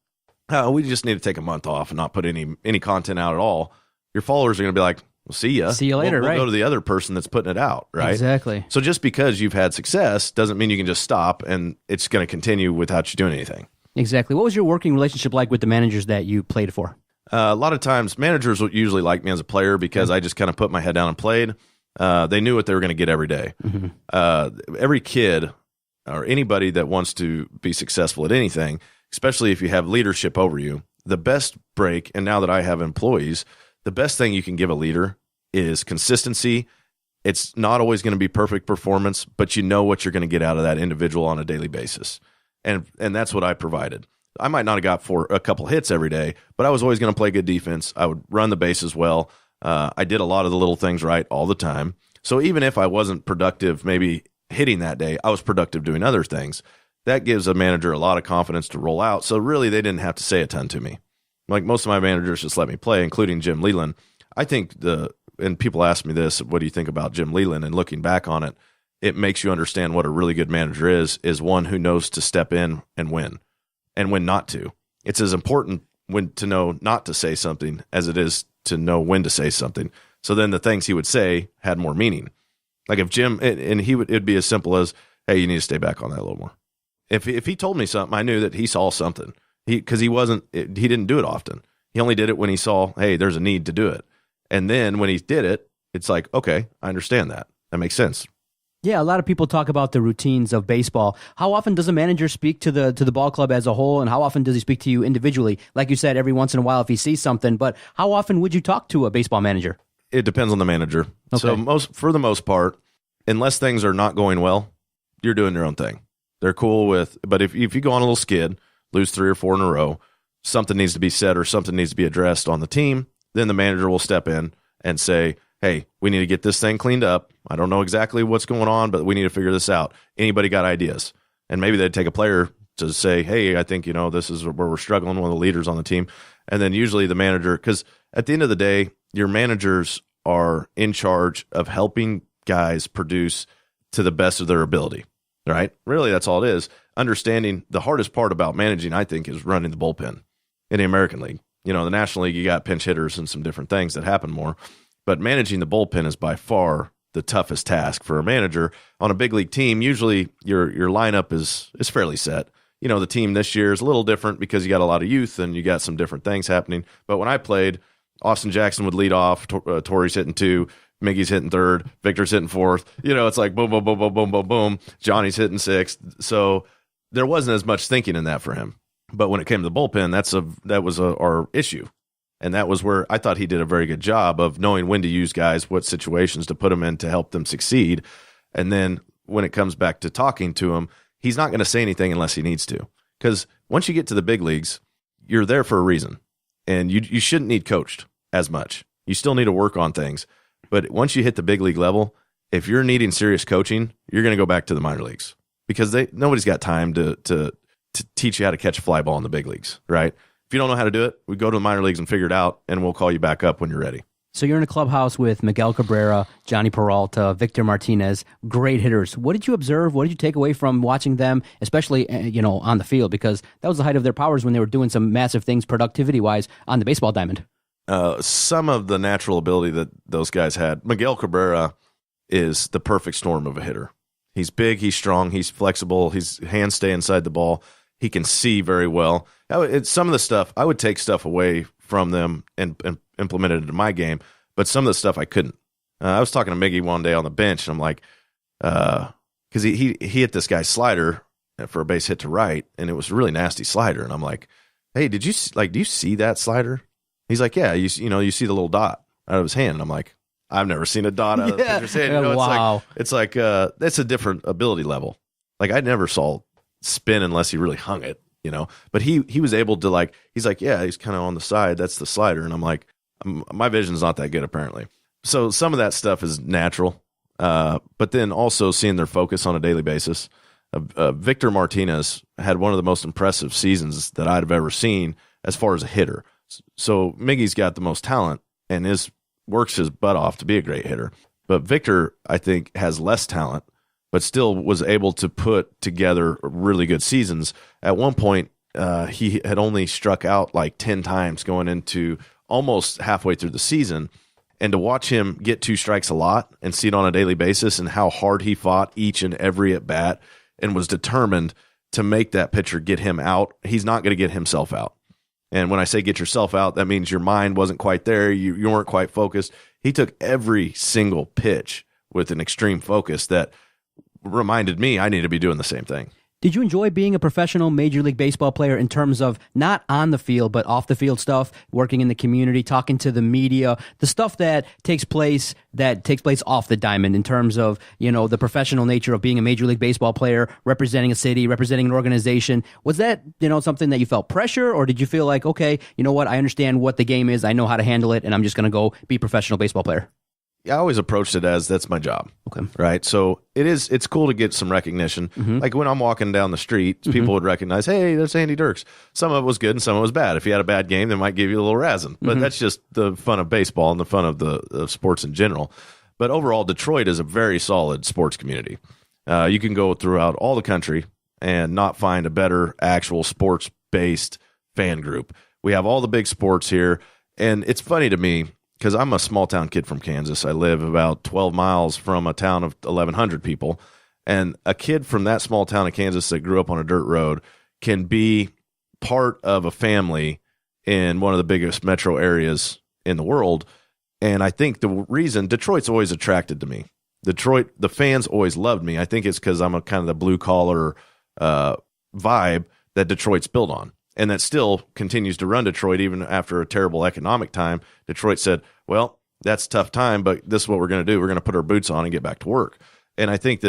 We just need to take a month off and not put any content out at all. Your followers are going to be like, well, see ya. See you later, we'll right? Go to the other person that's putting it out, right? Exactly. So just because you've had success doesn't mean you can just stop and it's going to continue without you doing anything. Exactly. What was your working relationship like with the managers that you played for? A lot of times, managers will usually like me as a player because I just kind of put my head down and played. They knew what they were going to get every day. Mm-hmm. Every kid or anybody that wants to be successful at anything, especially if you have leadership over you, the best break, and now that I have employees, the best thing you can give a leader is consistency. It's not always going to be perfect performance, but you know what you're going to get out of that individual on a daily basis. And that's what I provided. I might not have got for a couple hits every day, but I was always going to play good defense. I would run the bases well. I did a lot of the little things right all the time. So even if I wasn't productive, maybe hitting that day, I was productive doing other things. That gives a manager a lot of confidence to roll out. So really, they didn't have to say a ton to me. Like most of my managers just let me play, including Jim Leyland. I think and people ask me this, what do you think about Jim Leyland? And looking back on it, it makes you understand what a really good manager is one who knows to step in and win, and when not to. It's as important to know not to say something as it is to know when to say something. So then the things he would say had more meaning. Like if Jim, and it'd be as simple as, hey, you need to stay back on that a little more. If he told me something, I knew that he saw something. Because he didn't do it often. He only did it when he saw, hey, there's a need to do it. And then when he did it, it's like, okay, I understand that. That makes sense. Yeah, a lot of people talk about the routines of baseball. How often does a manager speak to the ball club as a whole, and how often does he speak to you individually? Like you said, every once in a while if he sees something, but how often would you talk to a baseball manager? It depends on the manager. Okay. So for the most part, unless things are not going well, you're doing your own thing. They're cool with, but if you go on a little skid, lose 3 or 4 in a row, something needs to be said or something needs to be addressed on the team, then the manager will step in and say, hey, we need to get this thing cleaned up. I don't know exactly what's going on, but we need to figure this out. Anybody got ideas? And maybe they'd take a player to say, hey, I think, this is where we're struggling, one of the leaders on the team. And then usually the manager, because at the end of the day, your managers are in charge of helping guys produce to the best of their ability, right? Really, that's all it is. Understanding the hardest part about managing, I think, is running the bullpen in the American League. The National League, you got pinch hitters and some different things that happen more. But managing the bullpen is by far the toughest task for a manager. On a big league team, usually your lineup is fairly set. The team this year is a little different because you got a lot of youth and you got some different things happening. But when I played, Austin Jackson would lead off, Torrey's hitting 2, Miggy's hitting 3rd, Victor's hitting 4th. It's like boom, boom, boom, boom, boom, boom, boom. Johnny's hitting 6th. So there wasn't as much thinking in that for him. But when it came to the bullpen, that was our issue. And that was where I thought he did a very good job of knowing when to use guys, what situations to put them in to help them succeed. And then when it comes back to talking to him, he's not going to say anything unless he needs to. Because once you get to the big leagues, you're there for a reason. And you shouldn't need coached as much. You still need to work on things. But once you hit the big league level, if you're needing serious coaching, you're going to go back to the minor leagues. Because nobody's got time to teach you how to catch a fly ball in the big leagues, right? If you don't know how to do it, we go to the minor leagues and figure it out, and we'll call you back up when you're ready. So you're in a clubhouse with Miguel Cabrera, Johnny Peralta, Victor Martinez, great hitters. What did you observe? What did you take away from watching them, especially on the field? Because that was the height of their powers when they were doing some massive things productivity-wise on the baseball diamond. Some of the natural ability that those guys had. Miguel Cabrera is the perfect storm of a hitter. He's big, he's strong, he's flexible, his hands stay inside the ball. He can see very well. Some of the stuff, I would take stuff away from them and implement it into my game, but some of the stuff I couldn't. I was talking to Miggy one day on the bench, and I'm like, because he hit this guy's slider for a base hit to right, and it was a really nasty slider. And I'm like, hey, do you see that slider? He's like, yeah, you see the little dot out of his hand. And I'm like, I've never seen a dot out of the pitcher's hand. Wow. It's like that's a different ability level. Like I never saw spin unless he really hung it, But he was able to he's like, yeah, he's kind of on the side. That's the slider. And I'm like, my vision's not that good apparently. So some of that stuff is natural. But then also seeing their focus on a daily basis. Victor Martinez had one of the most impressive seasons that I'd have ever seen as far as a hitter. So Miggy's got the most talent and works his butt off to be a great hitter. But Victor, I think, has less talent, but still was able to put together really good seasons. At one point, he had only struck out like 10 times going into almost halfway through the season. And to watch him get 2 strikes a lot and see it on a daily basis and how hard he fought each and every at bat and was determined to make that pitcher get him out, he's not going to get himself out. And when I say get yourself out, that means your mind wasn't quite there. You weren't quite focused. He took every single pitch with an extreme focus that reminded me I need to be doing the same thing. Did you enjoy being a professional Major League Baseball player in terms of not on the field, but off the field stuff, working in the community, talking to the media, the stuff that takes place off the diamond in terms of, the professional nature of being a Major League Baseball player, representing a city, representing an organization? Was that, something that you felt pressure, or did you feel like, okay, you know what, I understand what the game is, I know how to handle it, and I'm just going to go be a professional baseball player? I always approached it as that's my job. Okay. Right. So it's cool to get some recognition. Mm-hmm. Like when I'm walking down the street, mm-hmm. people would recognize, hey, that's Andy Dirks. Some of it was good and some of it was bad. If you had a bad game, they might give you a little razzing. But that's just the fun of baseball and the fun of the sports in general. But overall, Detroit is a very solid sports community. You can go throughout all the country and not find a better actual sports-based fan group. We have all the big sports here. And it's funny to me, because I'm a small-town kid from Kansas. I live about 12 miles from a town of 1,100 people. And a kid from that small town of Kansas that grew up on a dirt road can be part of a family in one of the biggest metro areas in the world. And I think the reason Detroit's always attracted to me. Detroit, the fans always loved me. I think it's because I'm a kind of the blue collar vibe that Detroit's built on, and that still continues to run Detroit even after a terrible economic time. Detroit said, well, that's a tough time, but this is what we're going to do. We're going to put our boots on and get back to work. And I think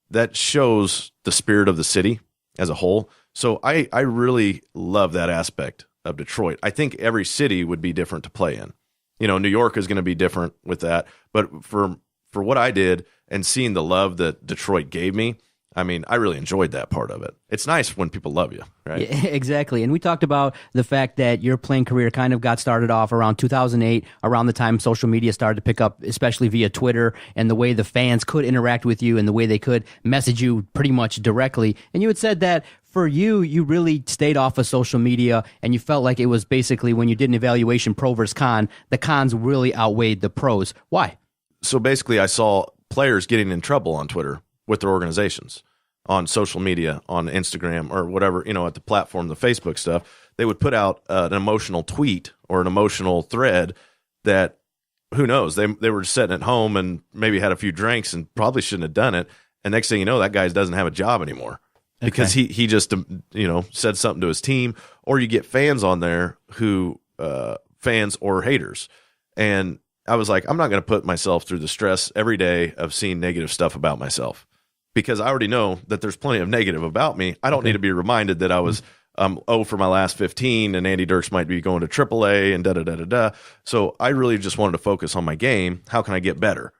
that shows the spirit of the city as a whole. So I really love that aspect of Detroit. I think every city would be different to play in. New York is going to be different with that. But for what I did and seeing the love that Detroit gave me, I mean, I really enjoyed that part of it. It's nice when people love you, right? Yeah, exactly. And we talked about the fact that your playing career kind of got started off around 2008, around the time social media started to pick up, especially via Twitter, and the way the fans could interact with you and the way they could message you pretty much directly. And you had said that for you, you really stayed off of social media, and you felt like it was basically when you did an evaluation, pro versus con, the cons really outweighed the pros. Why? So basically, I saw players getting in trouble on Twitter with their organizations, on social media, on Instagram or whatever, at the platform, the Facebook stuff. They would put out an emotional tweet or an emotional thread that, who knows, they were just sitting at home and maybe had a few drinks and probably shouldn't have done it. And next thing you know, that guy doesn't have a job anymore because he just, said something to his team. Or you get fans on there who, fans or haters. And I was like, I'm not going to put myself through the stress every day of seeing negative stuff about myself, because I already know that there's plenty of negative about me. I don't need to be reminded that I was 0 for my last 15 and Andy Dirks might be going to AAA and da-da-da-da-da. So I really just wanted to focus on my game. How can I get better?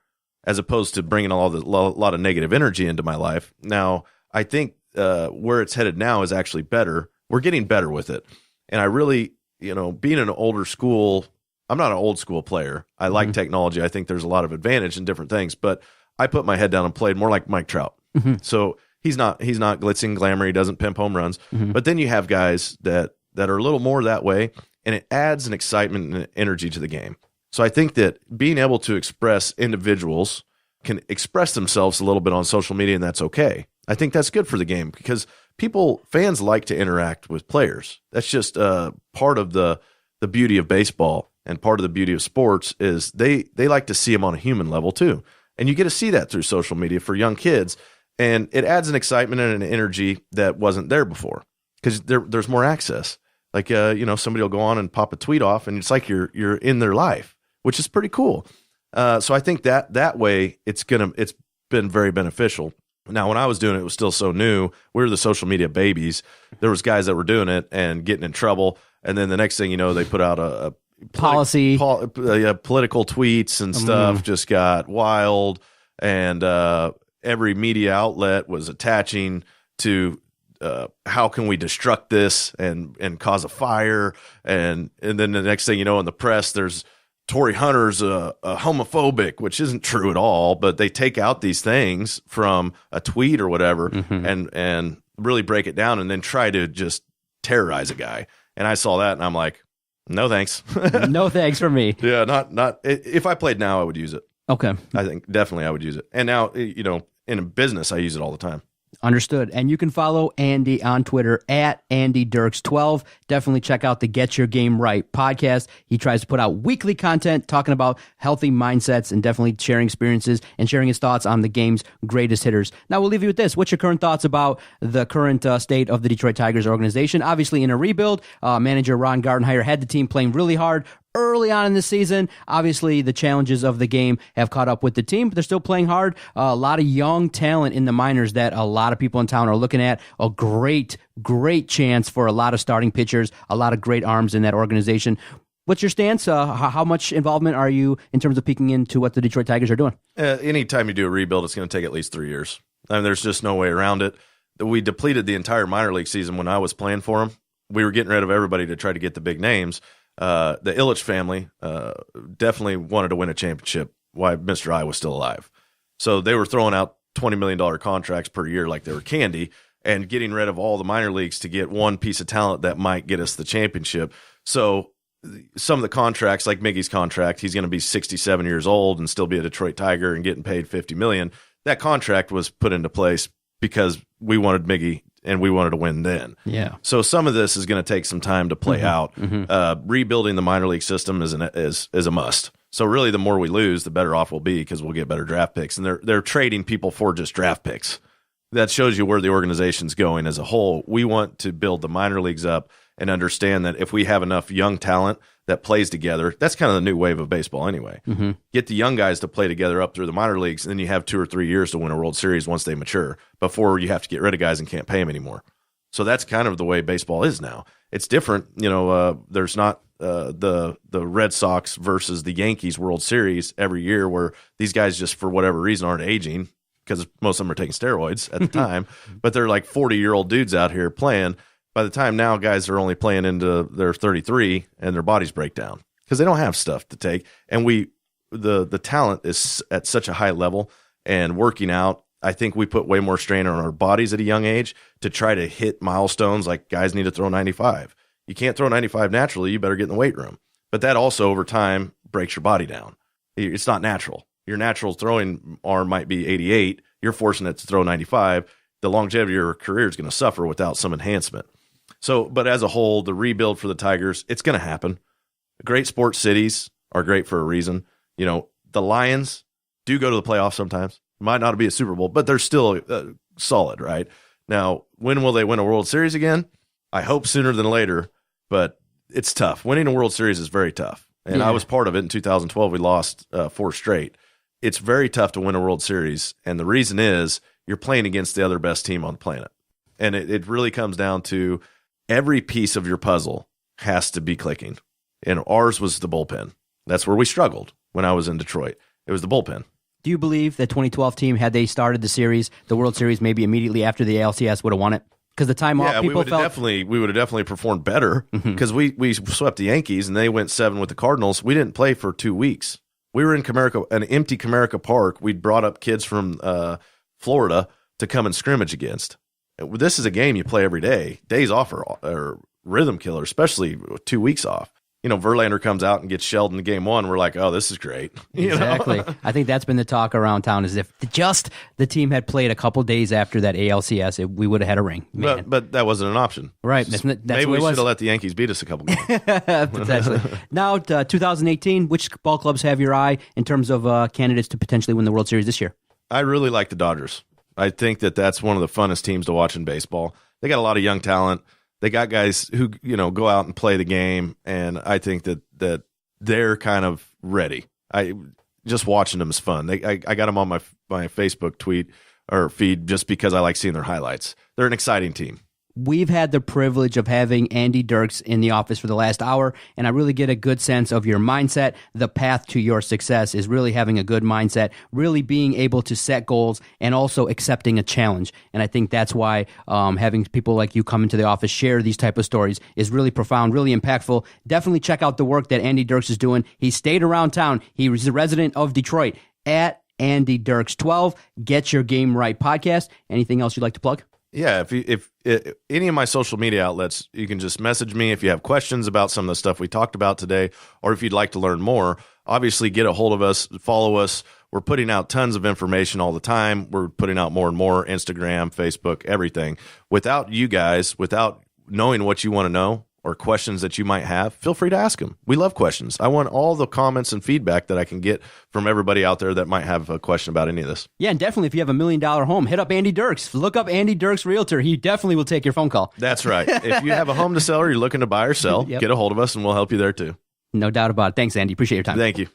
As opposed to bringing a lot of negative energy into my life. Now, I think where it's headed now is actually better. We're getting better with it. And I really, being an older school, I'm not an old school player. I like technology. I think there's a lot of advantage in different things, but I put my head down and played more like Mike Trout. So he's not glitz glamour. He doesn't pimp home runs. But then you have guys that are a little more that way, and it adds an excitement and energy to the game. So I think that being able to express individuals can express themselves a little bit on social media, and that's okay. I think that's good for the game because fans like to interact with players. That's just part of the beauty of baseball, and part of the beauty of sports is they like to see them on a human level too. And you get to see that through social media for young kids. And it adds an excitement and an energy that wasn't there before because there's more access. Like, somebody will go on and pop a tweet off and it's like you're in their life, which is pretty cool. So I think that way it's been very beneficial. Now, when I was doing it, it was still so new. We were the social media babies. There was guys that were doing it and getting in trouble. And then the next thing you know, they put out a policy, political tweets and stuff just got wild. And every media outlet was attaching to how can we destruct this and cause a fire. And then the next thing you know, in the press, there's Torrey Hunter's a homophobic, which isn't true at all, but they take out these things from a tweet or whatever and really break it down and then try to just terrorize a guy. And I saw that and I'm like, no, thanks. No, thanks for me. Yeah. Not if I played now, I would use it. Okay. I think definitely I would use it. And now, in a business, I use it all the time. Understood. And you can follow Andy on Twitter at AndyDirks12. Definitely check out the Get Your Game Right podcast. He tries to put out weekly content talking about healthy mindsets and definitely sharing experiences and sharing his thoughts on the game's greatest hitters. Now, we'll leave you with this. What's your current thoughts about the current state of the Detroit Tigers organization? Obviously, in a rebuild, manager Ron Gardenhire had the team playing really hard early on in the season. Obviously, the challenges of the game have caught up with the team, but they're still playing hard. A lot of young talent in the minors that a lot of people in town are looking at. A great chance for a lot of starting pitchers, a lot of great arms in that organization. What's your stance? How much involvement are you in terms of peeking into what the Detroit Tigers are doing? Anytime you do a rebuild, it's going to take at least 3 years. I mean, there's just no way around it. We depleted the entire minor league season when I was playing for them. We were getting rid of everybody to try to get the big names. The Ilitch family definitely wanted to win a championship while Mr. I was still alive. So they were throwing out $20 million contracts per year like they were candy and getting rid of all the minor leagues to get one piece of talent that might get us the championship. So some of the contracts, like Miggy's contract, he's going to be 67 years old and still be a Detroit Tiger and getting paid $50 million. That contract was put into place because we wanted Miggy and we wanted to win then. Yeah. So some of this is going to take some time to play out. Rebuilding the minor league system is a must. So really, the more we lose, the better off we'll be because we'll get better draft picks. And they're trading people for just draft picks. That shows you where the organization's going as a whole. We want to build the minor leagues up and understand that if we have enough young talent that plays together, that's kind of the new wave of baseball anyway. Mm-hmm. Get the young guys to play together up through the minor leagues, and then you have 2 or 3 years to win a World Series once they mature before you have to get rid of guys and can't pay them anymore. So that's kind of the way baseball is now. It's different. There's not the Red Sox versus the Yankees World Series every year where these guys just for whatever reason aren't aging because most of them are taking steroids at the time, but they're like 40-year-old dudes out here playing. By the time now, guys are only playing into their 33 and their bodies break down because they don't have stuff to take. And the talent is at such a high level and working out. I think we put way more strain on our bodies at a young age to try to hit milestones like guys need to throw 95. You can't throw 95 naturally. You better get in the weight room. But that also over time breaks your body down. It's not natural. Your natural throwing arm might be 88. You're forcing it to throw 95. The longevity of your career is going to suffer without some enhancement. So, but as a whole, the rebuild for the Tigers, it's going to happen. Great sports cities are great for a reason. The Lions do go to the playoffs sometimes. Might not be a Super Bowl, but they're still solid, right? Now, when will they win a World Series again? I hope sooner than later, but it's tough. Winning a World Series is very tough. And I was part of it in 2012. We lost 4 straight. It's very tough to win a World Series, and the reason is you're playing against the other best team on the planet. And it really comes down to every piece of your puzzle has to be clicking. And ours was the bullpen. That's where we struggled when I was in Detroit. It was the bullpen. Do you believe the 2012 team, had they started the World Series, maybe immediately after the ALCS, would have won it? Because the time off, people felt we would have definitely performed better because we swept the Yankees and they went 7 with the Cardinals. We didn't play for 2 weeks. We were in an empty Comerica Park. We'd brought up kids from Florida to come and scrimmage against. This is a game you play every day. Days off are rhythm killer, especially with 2 weeks off. Verlander comes out and gets shelled in game 1. We're like, oh, this is great. Exactly. I think that's been the talk around town is if just the team had played a couple days after that ALCS, we would have had a ring. But that wasn't an option. Right. Maybe we should have let the Yankees beat us a couple games. Potentially. Now, 2018, which ball clubs have your eye in terms of candidates to potentially win the World Series this year? I really like the Dodgers. I think that's one of the funnest teams to watch in baseball. They got a lot of young talent. They got guys who go out and play the game, and I think that they're kind of ready. Just watching them is fun. I got them on my Facebook tweet or feed just because I like seeing their highlights. They're an exciting team. We've had the privilege of having Andy Dirks in the office for the last hour, and I really get a good sense of your mindset. The path to your success is really having a good mindset, really being able to set goals and also accepting a challenge. And I think that's why having people like you come into the office, share these type of stories is really profound, really impactful. Definitely check out the work that Andy Dirks is doing. He stayed around town. He was a resident of Detroit at Andy Dirks 12. Get Your Game Right podcast. Anything else you'd like to plug? Yeah, if any of my social media outlets, you can just message me if you have questions about some of the stuff we talked about today, or if you'd like to learn more. Obviously, get a hold of us, follow us. We're putting out tons of information all the time. We're putting out more and more, Instagram, Facebook, everything. Without you guys, without knowing what you want to know or questions that you might have, feel free to ask them. We love questions. I want all the comments and feedback that I can get from everybody out there that might have a question about any of this. Yeah, and definitely if you have $1 million home, hit up Andy Dirks. Look up Andy Dirks Realtor. He definitely will take your phone call. That's right. If you have a home to sell or you're looking to buy or sell, get a hold of us and we'll help you there too. No doubt about it. Thanks, Andy. Appreciate your time. Thank you.